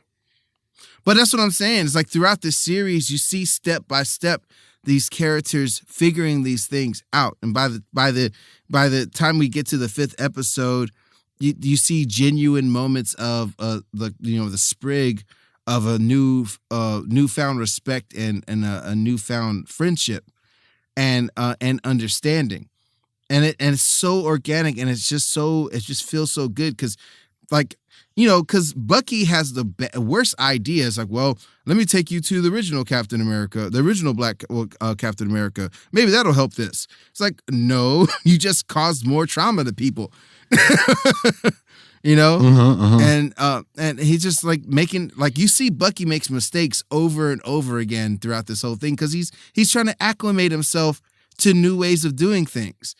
But that's what I'm saying. It's throughout this series, you see step by step these characters figuring these things out, and by the time we get to the 5th episode, you see genuine moments of the sprig of a newfound respect and a newfound friendship and understanding, and it's so organic, and it just feels so good, because like, because Bucky has the worst ideas. Like, well, let me take you to the original Captain America, the original Black Captain America. Maybe that'll help this. It's like, no, you just caused more trauma to people. And he's just like making, like, you see Bucky makes mistakes over and over again throughout this whole thing because he's trying to acclimate himself to new ways of doing things.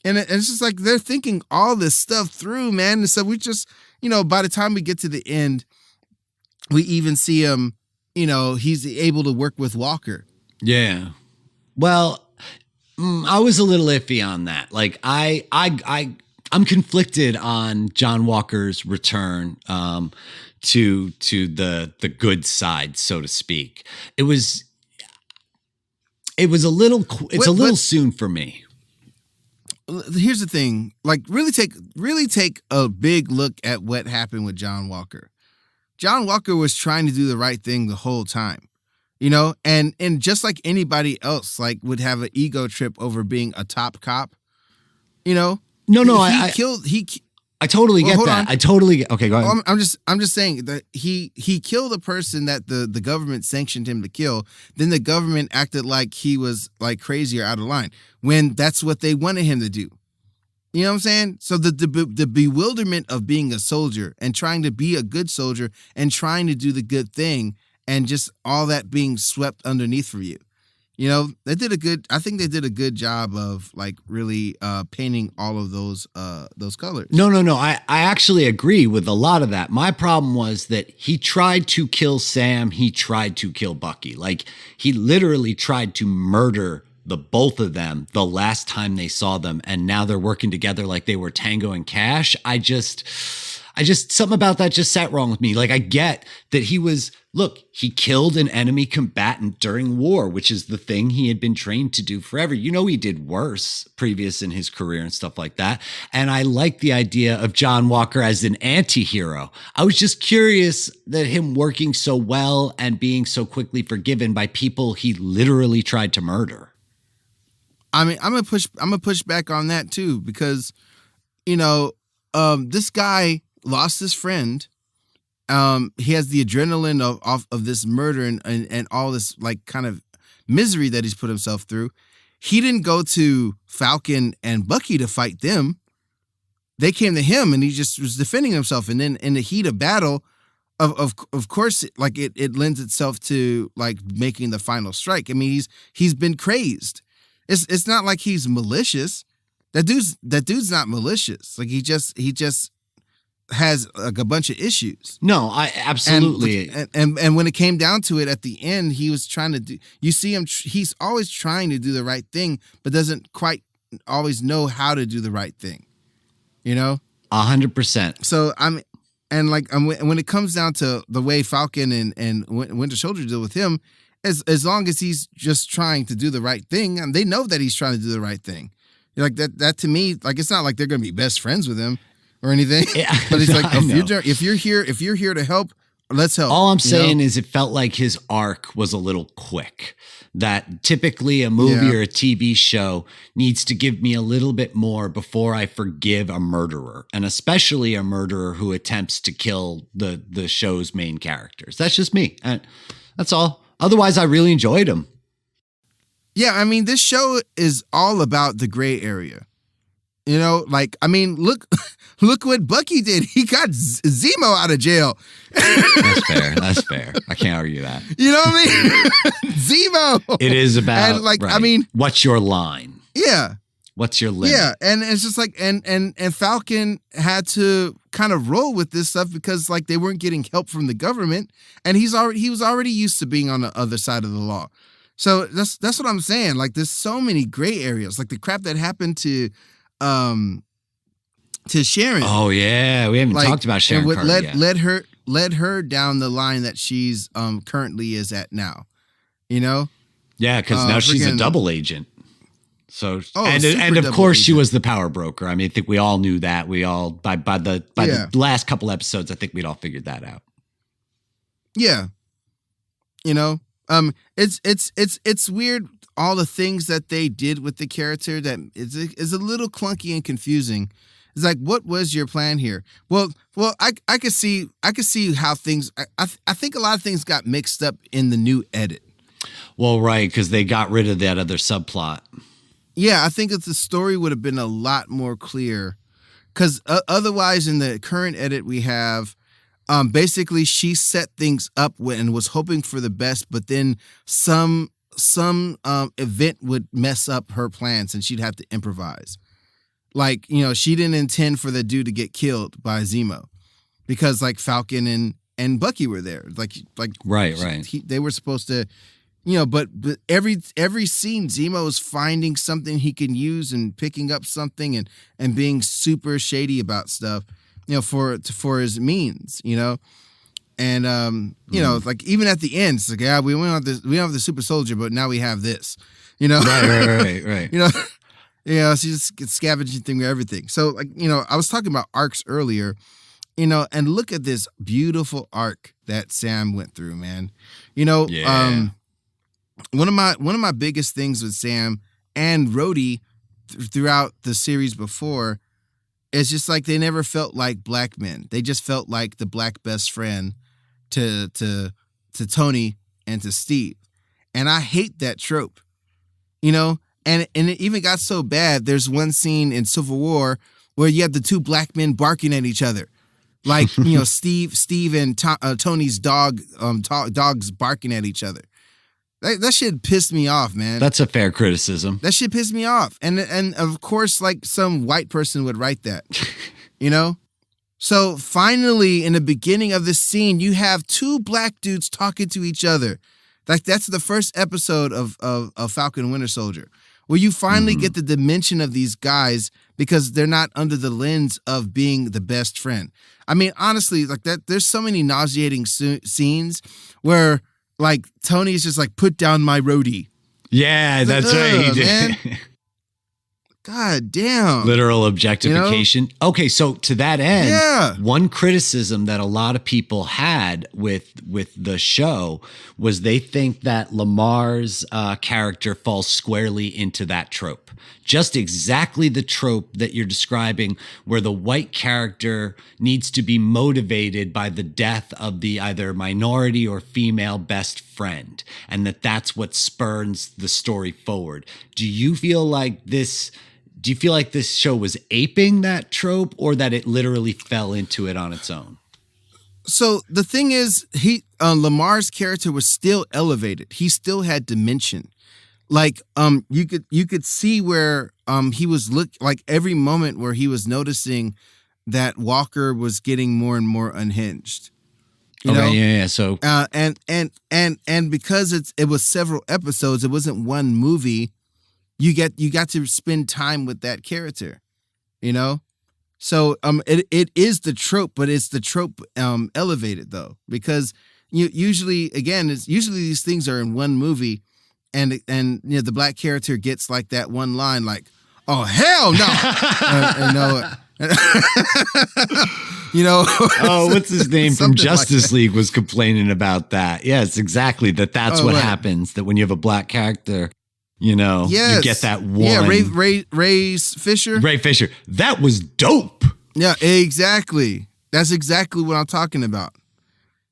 And it's just like they're thinking all this stuff through, man. And so we just, by the time we get to the end, we even see him, he's able to work with Walker.
Yeah. Well, I was a little iffy on that. Like I'm conflicted on John Walker's return to the good side, so to speak. It was a little soon for me.
Here's the thing, like really take a big look at what happened with John Walker. John Walker was trying to do the right thing the whole time, and just like anybody else, like would have an ego trip over being a top cop,
I totally get that. Okay, go ahead.
I'm just saying that he killed a person that the government sanctioned him to kill. Then the government acted like he was like crazy or out of line when that's what they wanted him to do. You know what I'm saying? So the bewilderment of being a soldier and trying to be a good soldier and trying to do the good thing and just all that being swept underneath for you. I think they did a good job of like really painting all of those colors.
No. I actually agree with a lot of that. My problem was that he tried to kill Sam. He tried to kill Bucky. Like he literally tried to murder the both of them the last time they saw them. And now they're working together like they were Tango and Cash. I just something about that just sat wrong with me. Like I get that he killed an enemy combatant during war, which is the thing he had been trained to do forever. He did worse previous in his career and stuff like that. And I like the idea of John Walker as an anti-hero. I was just curious that him working so well and being so quickly forgiven by people he literally tried to murder.
I mean, I'm gonna push back on that too, because, this guy lost his friend. He has the adrenaline of this murder and all this like kind of misery that he's put himself through. He didn't go to Falcon and Bucky to fight them. They came to him and he just was defending himself. And then in the heat of battle, of course, like it lends itself to like making the final strike. I mean, he's been crazed. It's not like he's malicious. That dude's not malicious. Like he just has like a bunch of issues.
No, I absolutely.
And when it came down to it at the end, he was trying to do, you see him, he's always trying to do the right thing, but doesn't quite always know how to do the right thing.
100%.
So when it comes down to the way Falcon and Winter Soldier deal with him, as long as he's just trying to do the right thing, and they know that he's trying to do the right thing. Like that to me, like it's not like they're going to be best friends with him or anything. Yeah, but it's like if you're here to help, let's help.
All I'm saying is it felt like his arc was a little quick. That typically a movie or a TV show needs to give me a little bit more before I forgive a murderer, and especially a murderer who attempts to kill the show's main characters. That's just me. And that's all. Otherwise, I really enjoyed him.
Yeah, I mean, this show is all about the gray area. Like, I mean, look what Bucky did. He got Zemo out of jail.
That's fair. I can't argue that.
You know what I mean? Zemo.
It is about,
and like,
right.
I mean,
what's your line?
Yeah.
What's your limit?
Yeah, and it's just like, and Falcon had to kind of roll with this stuff because like they weren't getting help from the government, and he was already used to being on the other side of the law. So that's what I'm saying. Like, there's so many gray areas, like the crap that happened to Sharon.
Oh yeah, we haven't talked about Sharon Carter yet.
led her down the line that she's currently is at now.
Yeah, because now she's a double agent. So and of
agent.
course she was the power broker. I mean, I think we all knew that. We all by the last couple episodes, I think we'd all figured that out.
Yeah, it's weird, all the things that they did with the character that is a little clunky and confusing. It's like, what was your plan here? Well, I could see how things. I think a lot of things got mixed up in the new edit.
Well, right, because they got rid of that other subplot.
Yeah, I think that the story would have been a lot more clear. Because otherwise, in the current edit we have, basically she set things up and was hoping for the best, but then some event would mess up her plans and she'd have to improvise. Like, she didn't intend for the dude to get killed by Zemo because like Falcon and Bucky were there. Like
right.
They were supposed to, but every scene Zemo is finding something he can use and picking up something and being super shady about stuff, for his means, And like even at the end, it's like, yeah, we don't have the super soldier, but now we have this,
Right.
She just gets scavenging through everything. So like, I was talking about arcs earlier, and look at this beautiful arc that Sam went through, man.
Yeah.
One of my biggest things with Sam and Rhodey throughout the series before is just like they never felt like black men. They just felt like the black best friend to Tony and to Steve. And I hate that trope, and it even got so bad. There's one scene in Civil War where you have the two black men barking at each other. Like, Steve and Tony's dogs barking at each other. That shit pissed me off, man.
That's a fair criticism.
That shit pissed me off. And of course, like some white person would write that, So finally, in the beginning of this scene, you have two black dudes talking to each other. Like that's the first episode of Falcon and Winter Soldier, where you finally get the dimension of these guys because they're not under the lens of being the best friend. I mean, honestly, like that, there's so many nauseating scenes where like Tony's just like, put down my Rhodey.
Yeah, that's right. He did.
God damn.
Literal objectification. Okay, so to that end, one criticism that a lot of people had with the show was they think that Lamar's character falls squarely into that trope. Just exactly the trope that you're describing, where the white character needs to be motivated by the death of the either minority or female best friend, and that's what spurns the story forward. Do you feel like this show was aping that trope, or that it literally fell into it on its own?
So the thing is, Lamar's character was still elevated. He still had dimension. Like you could see where he was like every moment where he was noticing that Walker was getting more and more unhinged. You know?
Yeah. So
and because it was several episodes, it wasn't one movie. You got to spend time with that character, So it is the trope, but it's the trope elevated though, because usually these things are in one movie, and the black character gets like that one line like, oh hell no.
Oh, what's his name from Justice
like
League was complaining about that. Yes, exactly. That's what happens. That when you have a black character, you get that one.
Yeah, Ray Fisher.
Ray Fisher. That was dope.
Yeah, exactly. That's exactly what I'm talking about.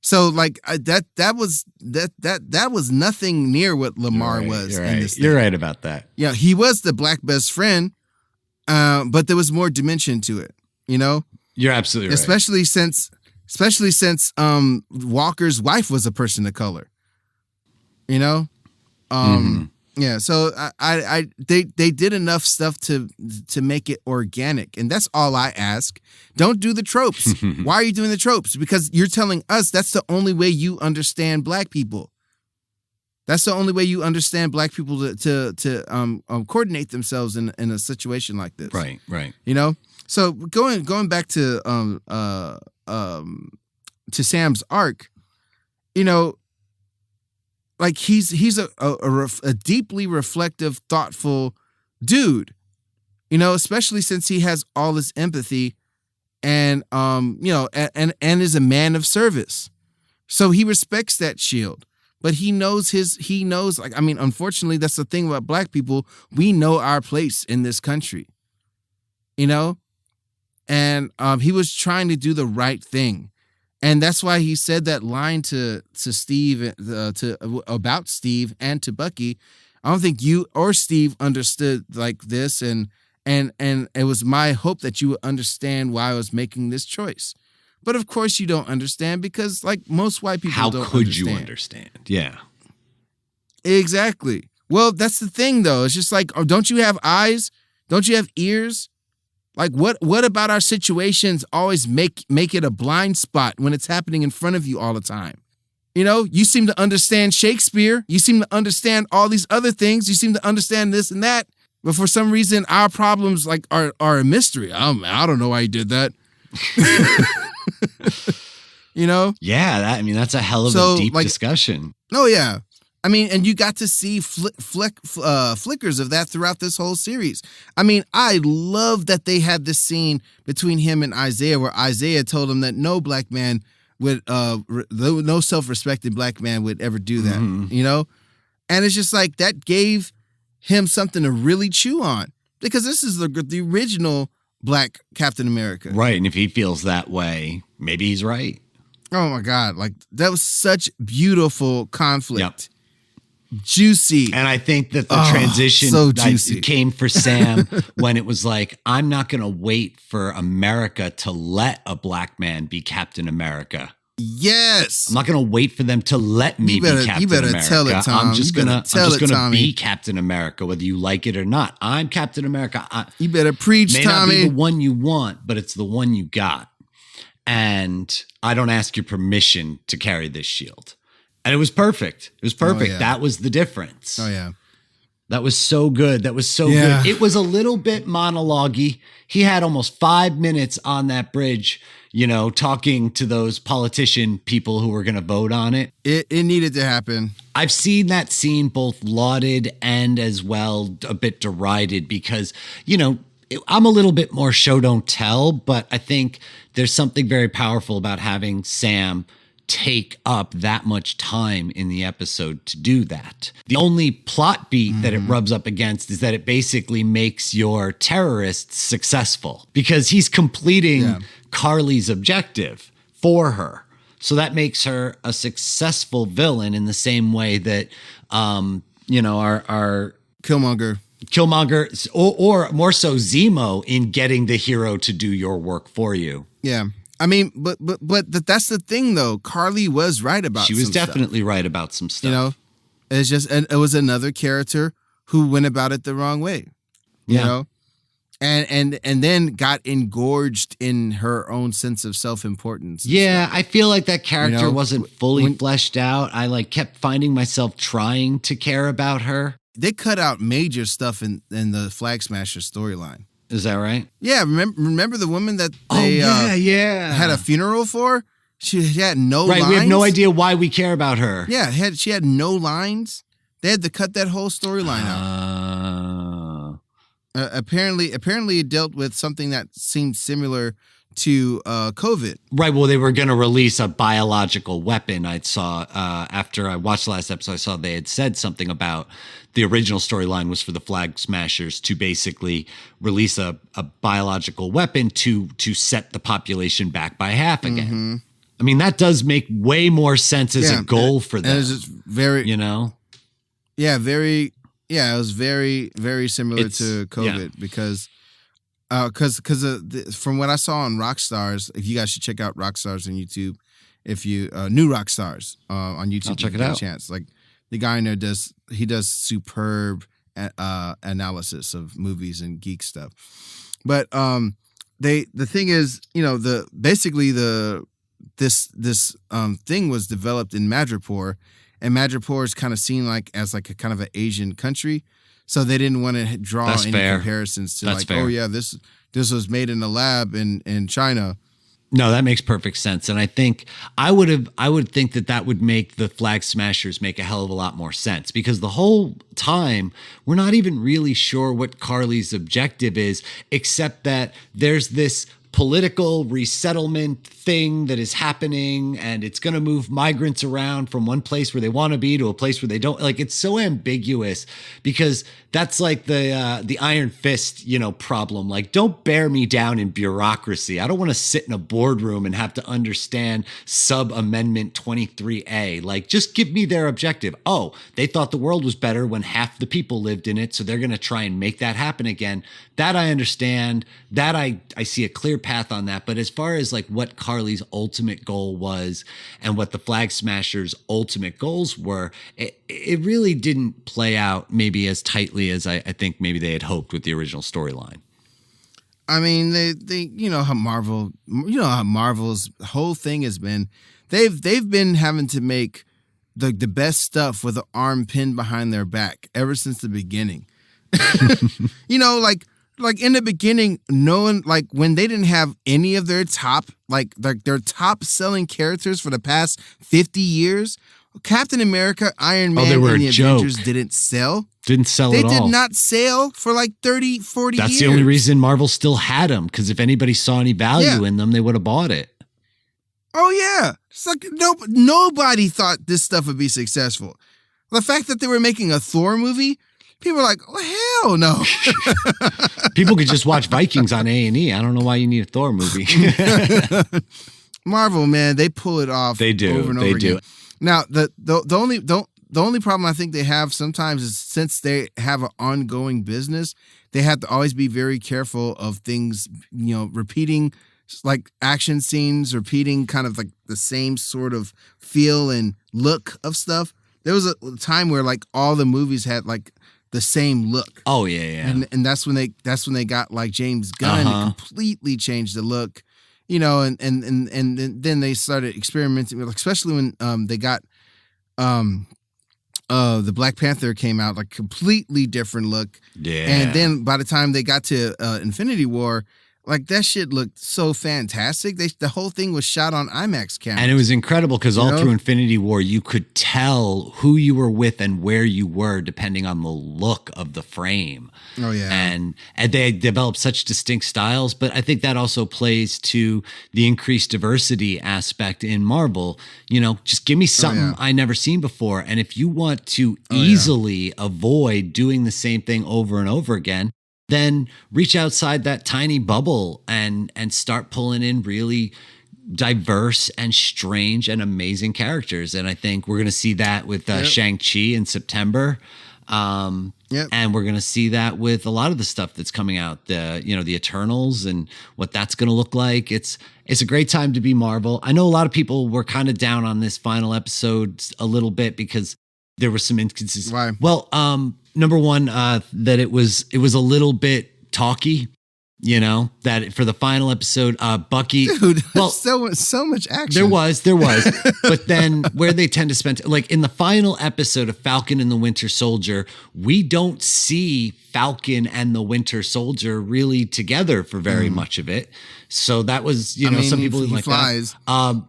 So like that was nothing near what Lamar was in this thing.
You're right about that.
Yeah, he was the black best friend, but there was more dimension to it.
You're absolutely right.
Especially since Walker's wife was a person of color. Yeah, so they did enough stuff to make it organic, and that's all I ask. Don't do the tropes. Why are you doing the tropes? Because you're telling us that's the only way you understand black people. That's the only way you understand black people to coordinate themselves in a situation like this.
Right.
So going back to Sam's arc, like he's a deeply reflective, thoughtful dude, especially since he has all this empathy and is a man of service. So he respects that shield, but he knows unfortunately that's the thing about black people. We know our place in this country, and he was trying to do the right thing. And that's why he said that line to Steve, about Steve and to Bucky. I don't think you or Steve understood like this, and it was my hope that you would understand why I was making this choice. But of course you don't understand, because like most white people don't understand.
How could you understand? Yeah.
Exactly. Well, that's the thing though. It's just like, oh, don't you have eyes? Don't you have ears? Like what about our situations always make it a blind spot when it's happening in front of you all the time? You know, you seem to understand Shakespeare. You seem to understand all these other things. You seem to understand this and that. But for some reason, our problems like are a mystery. I don't know why you did that. You know?
Yeah, that's a hell of a deep discussion.
Oh, yeah. I mean, and you got to see flickers of that throughout this whole series. I mean, I love that they had this scene between him and Isaiah where Isaiah told him that no black man would, no self-respecting black man would ever do that, you know? And it's just like that gave him something to really chew on, because this is the original black Captain America.
Right, and if he feels that way, maybe he's right.
Oh, my God. Like, that was such beautiful conflict. Yep. Juicy.
And I think that the transition came for Sam when it was like, I'm not going to wait for America to let a black man be Captain America.
Yes.
I'm not going to wait for them to let me be Captain America.
Tell it, Tom.
I'm just going to be Captain America, whether you like it or not. I'm Captain America.
You better preach,
Tommy. May not be the one you want, but it's the one you got. And I don't ask your permission to carry this shield. And it was perfect. It was perfect. Oh, yeah. That was the difference.
Oh, yeah.
That was so good. That was so good. It was a little bit monologue-y. He had almost 5 minutes on that bridge, you know, talking to those politician people who were going to vote on it.
It needed to happen.
I've seen that scene both lauded and as well a bit derided because, you know, I'm a little bit more show don't tell, but I think there's something very powerful about having Sam take up that much time in the episode to do that. The only plot beat that it rubs up against is that it basically makes your terrorists successful because he's completing Carly's objective for her. So that makes her a successful villain in the same way that, you know, our
Killmonger,
or more so Zemo in getting the hero to do your work for you.
Yeah. I mean, but that's the thing, though. Carly was right about.
She was definitely right about some stuff.
You know, it's just it was another character who went about it the wrong way. You know, and then got engorged in her own sense of self-importance.
Yeah, I feel like that character wasn't fully fleshed out. I kept finding myself trying to care about her.
They cut out major stuff in the Flag Smasher storyline.
Is that right?
Yeah, remember the woman that they had a funeral for? She had no lines. Right,
we have no idea why we care about her.
Yeah, she had no lines. They had to cut that whole storyline out. Apparently it dealt with something that seemed similar to COVID.
Right, well, they were going to release a biological weapon. I saw, after I watched the last episode, I saw they had said something about the original storyline was for the Flag Smashers to basically release a biological weapon to set the population back by half again. Mm-hmm. I mean, that does make way more sense as a goal for them.
It was very, you know? Yeah, it was very, very similar to COVID because from what I saw on Rockstars, if you guys should check out Rockstars on YouTube, if you new Rockstars on YouTube,
I'll check it out.
Chance. Like the guy in there does superb analysis of movies and geek stuff. But the thing is, you know, this thing was developed in Madripoor, and Madripoor is kind of seen as a kind of an Asian country. So they didn't want to draw any comparisons to oh yeah, this was made in a lab in China.
No, that makes perfect sense. And I think I would think that would make the Flag Smashers make a hell of a lot more sense, because the whole time we're not even really sure what Carly's objective is, except that there's this political resettlement thing that is happening, and it's going to move migrants around from one place where they want to be to a place where they don't. Like, it's so ambiguous, because that's like the Iron Fist, problem. Like, don't bear me down in bureaucracy. I don't want to sit in a boardroom and have to understand sub amendment 23A. Like, just give me their objective. Oh, they thought the world was better when half the people lived in it, so they're going to try and make that happen again. That I understand. That I see a clear path on that. But as far as like what Carly's ultimate goal was and what the Flag Smashers' ultimate goals were, it really didn't play out maybe as tightly as I think maybe they had hoped with the original storyline.
I mean, they how Marvel's whole thing has been, they've been having to make the best stuff with an arm pinned behind their back ever since the beginning. Like in the beginning, no one, like when they didn't have any of their top, like their top selling characters for the past 50 years, Captain America, Iron Man, and the Avengers didn't sell.
Didn't sell at all.
They did not sell for like 30, 40 years.
That's the only reason Marvel still had them, because if anybody saw any value in them, they would have bought it.
Oh, yeah. It's like nobody thought this stuff would be successful. The fact that they were making a Thor movie, people are like, oh, hell no.
People could just watch Vikings on A&E. I don't know why you need a Thor movie.
Marvel, man, they pull it off.
They do.
Over and over again. Now, the only problem I think they have sometimes is, since they have an ongoing business, they have to always be very careful of things, repeating, like action scenes, repeating kind of like the same sort of feel and look of stuff. There was a time where like all the movies had like the same look.
Oh yeah.
And that's when they got like James Gunn and completely changed the look, and then they started experimenting with, especially when they got the Black Panther came out, like completely different look.
Yeah.
And then by the time they got to Infinity War, like that shit looked so fantastic. The whole thing was shot on IMAX cameras.
And it was incredible because all through Infinity War, you could tell who you were with and where you were depending on the look of the frame.
Oh, yeah.
And they developed such distinct styles. But I think that also plays to the increased diversity aspect in Marvel. Just give me something I never seen before. And if you want to easily avoid doing the same thing over and over again, then reach outside that tiny bubble and start pulling in really diverse and strange and amazing characters. And I think we're going to see that with Shang-Chi in September. And we're going to see that with a lot of the stuff that's coming out, the Eternals and what that's going to look like. It's a great time to be Marvel. I know a lot of people were kind of down on this final episode a little bit because there were some instances.
Why?
Well, number one, that it was a little bit talky, that for the final episode, Bucky,
dude, well, so much action.
There was, but then where they tend to spend, like in the final episode of Falcon and the Winter Soldier, we don't see Falcon and the Winter Soldier really together for very much of it. So that was, some people didn't like
flies.
That.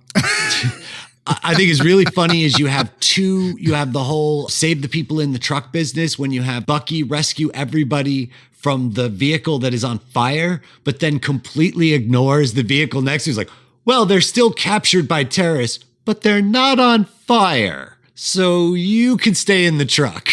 I think is really funny is you have the whole save the people in the truck business when you have Bucky rescue everybody from the vehicle that is on fire, but then completely ignores the vehicle next to. He's like, well, they're still captured by terrorists, but they're not on fire. So you can stay in the truck.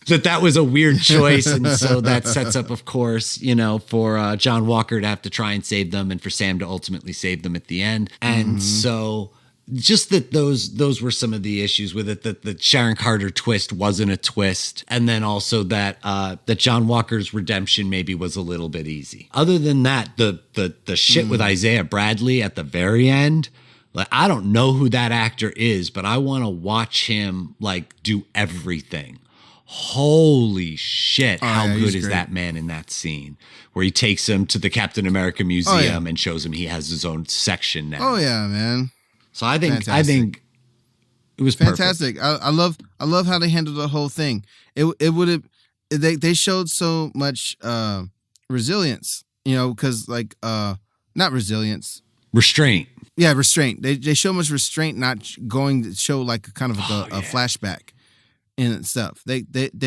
That was a weird choice. And so that sets up, of course, for John Walker to have to try and save them and for Sam to ultimately save them at the end. And so just that those were some of the issues with it, that the Sharon Carter twist wasn't a twist. And then also that John Walker's redemption maybe was a little bit easy. Other than that, the shit with Isaiah Bradley at the very end, like, I don't know who that actor is, but I want to watch him like do everything. Holy shit, how good is that man in that scene where he takes him to the Captain America Museum and shows him he has his own section now.
Oh yeah, man.
So I think it was
fantastic.
Perfect.
I love how they handled the whole thing. They showed so much resilience, because like not resilience.
Restraint.
Yeah, restraint. They show much restraint, not going to show like kind of a flashback and stuff. They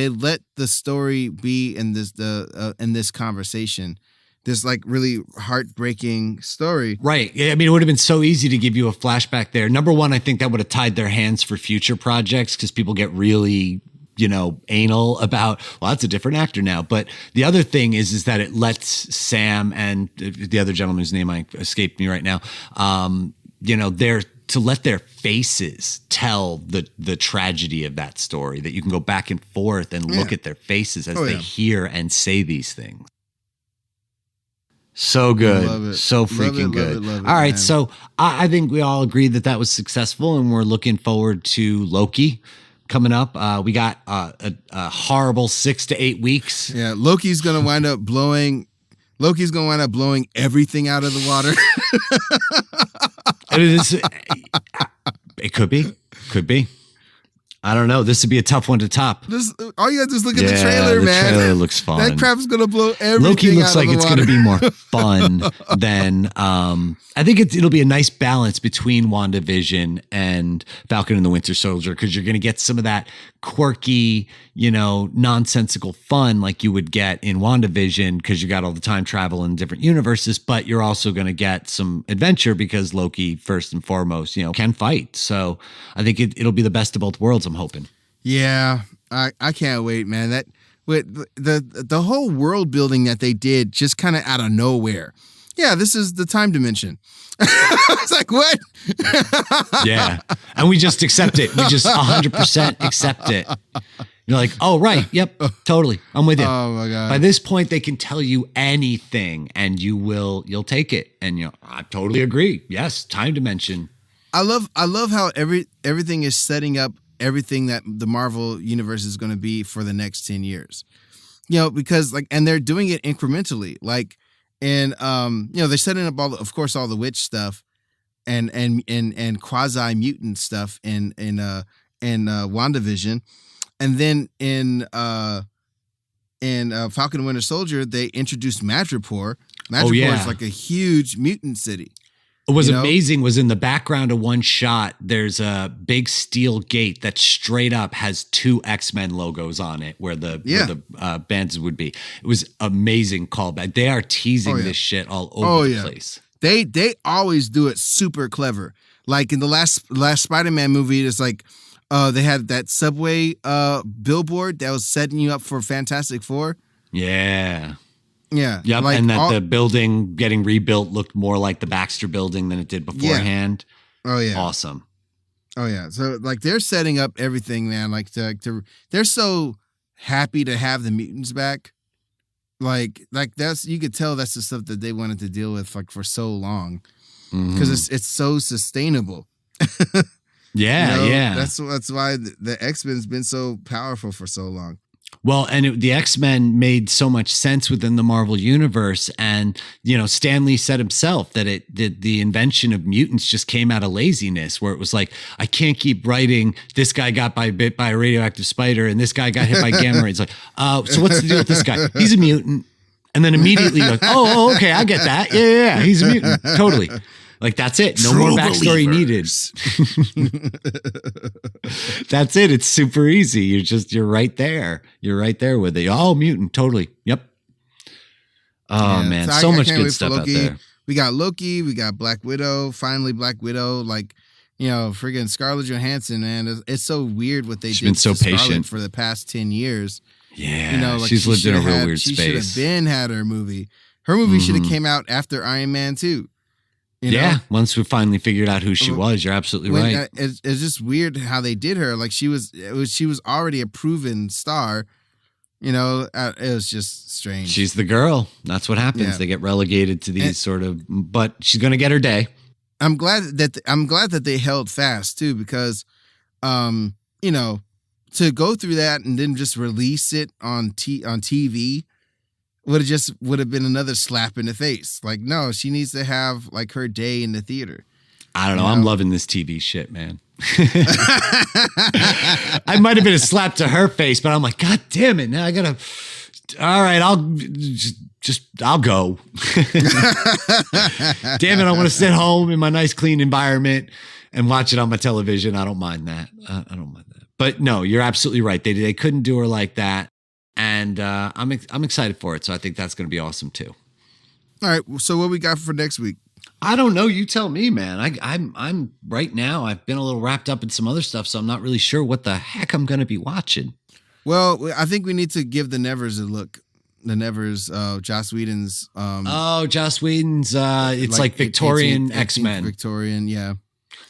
let the story be in this conversation. this like really heartbreaking story.
Right. Yeah, I mean, it would have been so easy to give you a flashback there. Number one, I think that would have tied their hands for future projects because people get really, anal about, well, that's a different actor now. But the other thing is that it lets Sam and the other gentleman's name escaped me right now, to let their faces tell the tragedy of that story, that you can go back and forth and look at their faces as they hear and say these things. So good. So freaking good. Love it, all right. Man. So I think we all agreed that was successful, and we're looking forward to Loki coming up. We got a horrible 6 to 8 weeks.
Yeah. Loki's going to wind up blowing everything out of the water. It could be. I don't know. This would be a tough one to top.
All
you got to do is look at the trailer, man.
The trailer looks fun.
That crap's going to blow everything
Loki looks
out
like
of the
it's
water.
going to be more fun than. I think it'll be a nice balance between WandaVision and Falcon and the Winter Soldier, because you're going to get some of that quirky, nonsensical fun like you would get in WandaVision, because you got all the time travel in different universes, but you're also going to get some adventure because Loki, first and foremost, can fight. So I think it'll be the best of both worlds, I'm hoping.
Yeah, I can't wait, man. That with the whole world building that they did just kind of out of nowhere. Yeah, this is the time dimension. It's like, what?
Yeah. And we just accept it. We just 100% accept it. You're like, oh, right. Yep. Totally. I'm with you.
Oh my God.
By this point, they can tell you anything and you'll take it. And I totally agree. Yes. Time dimension.
I love how everything is setting up everything that the Marvel universe is going to be for the next 10 years. Because and they're doing it incrementally. And they're setting up all the witch stuff and quasi mutant stuff in WandaVision, and then in Falcon and Winter Soldier they introduced Madripoor. Madripoor is like a huge mutant city.
What was amazing was in the background of one shot, there's a big steel gate that straight up has 2 X-Men logos on it where the bands would be. It was amazing callback. They are teasing this shit all over the place.
They always do it super clever. Like in the last Spider-Man movie, it's like they had that subway billboard that was setting you up for Fantastic Four.
Yeah.
Yeah.
Yep. And that the building getting rebuilt looked more like the Baxter building than it did beforehand.
Yeah. Oh, yeah.
Awesome.
Oh, yeah. So, they're setting up everything, man. They're so happy to have the mutants back. That's, you could tell that's the stuff that they wanted to deal with, for so long. Because it's so sustainable.
Yeah, yeah.
That's why the X-Men's been so powerful for so long.
Well, and the X-Men made so much sense within the Marvel universe. And, Stan Lee said himself that the invention of mutants just came out of laziness, where it was like, I can't keep writing, this guy got bit by a radioactive spider and this guy got hit by gamma rays. It's like, so what's the deal with this guy? He's a mutant. And then immediately you're like, oh, okay, I get that. Yeah, he's a mutant. Totally. That's it. No more backstory needed. That's it. It's super easy. You're right there. You're right there with it. Oh, mutant. Totally. Yep. Oh, man. So much good stuff out there.
We got Loki. We got Black Widow. Finally, Black Widow. Friggin' Scarlett Johansson, man. It's so weird what they did.
She's been so patient
for the past 10 years.
Yeah. She's lived in a real weird space.
She should have had her movie. Her movie should have came out after Iron Man 2.
Once we finally figured out who she was, you're absolutely right.
It's just weird how they did her. She was already a proven star. It was just strange.
She's the girl. That's what happens. Yeah. They get relegated to these but she's going to get her day.
I'm glad that they held fast too, because, to go through that and then just release it on TV. Would have been another slap in the face. No, she needs to have her day in the theater.
I don't know. I'm loving this TV shit, man. I might have been a slap to her face, but I'm like, God damn it. Now I gotta, all right, I'll go. Damn it. I want to sit home in my nice, clean environment and watch it on my television. I don't mind that. I don't mind that. But no, you're absolutely right. They couldn't do her like that. And I'm excited for it. So I think that's going to be awesome too.
All right. So what we got for next week?
I don't know. You tell me, man. I'm right now. I've been a little wrapped up in some other stuff, so I'm not really sure what the heck I'm going to be watching.
Well, I think we need to give the Nevers a look. The Nevers, Joss Whedon's.
Joss Whedon's. It's like Victorian
18th
X-Men.
Victorian, yeah.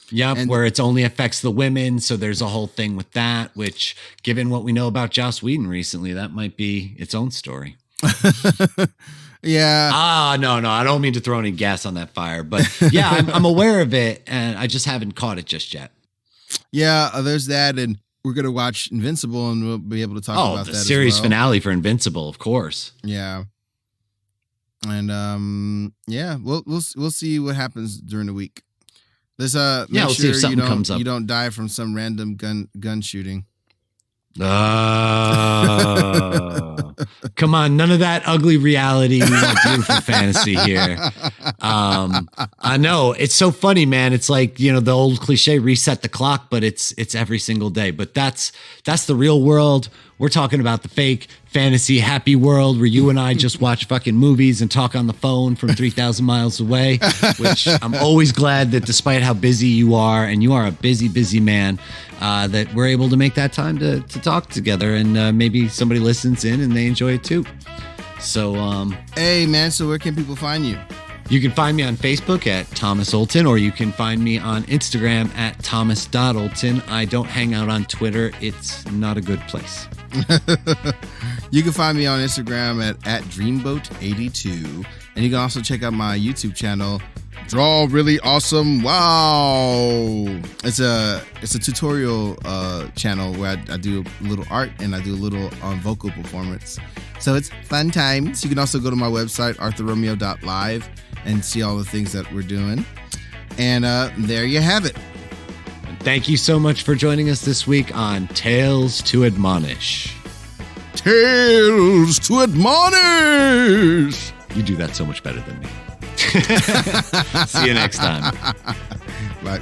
Yep, where it only affects the women. So there's a whole thing with that, which, given what we know about Joss Whedon recently, that might be its own story.
Yeah.
No, I don't mean to throw any gas on that fire, but yeah, I'm aware of it, and I just haven't caught it just yet.
Yeah, there's that, and we're gonna watch Invincible, and we'll be able to talk about that.
The series
as well.
finale for Invincible, of course.
Yeah. And we'll see what happens during the week. Let's
we'll see if something comes up.
You don't die from some random gun shooting.
Come on, none of that ugly reality. We want beautiful fantasy here. I know it's so funny, man. It's like, the old cliche, reset the clock, but it's every single day. But that's the real world. We're talking about the fake fantasy happy world where you and I just watch fucking movies and talk on the phone from 3,000 miles away, which I'm always glad that despite how busy you are, and you are a busy, busy man, that we're able to make that time to talk together, and maybe somebody listens in and they enjoy it too. So,
hey man, so where can people find you?
You can find me on Facebook at Thomas Olton, or you can find me on Instagram at Thomas.Olton. I don't hang out on Twitter. It's not a good place.
You can find me on Instagram at Dreamboat82. And you can also check out my YouTube channel, Draw Really Awesome. Wow. It's a tutorial channel where I do a little art and I do a little vocal performance. So it's fun times. You can also go to my website, arthurromeo.live, and see all the things that we're doing. And there you have it.
Thank you so much for joining us this week on Tales to Admonish.
Tales to Admonish!
You do that so much better than me. See you next time.
Bye.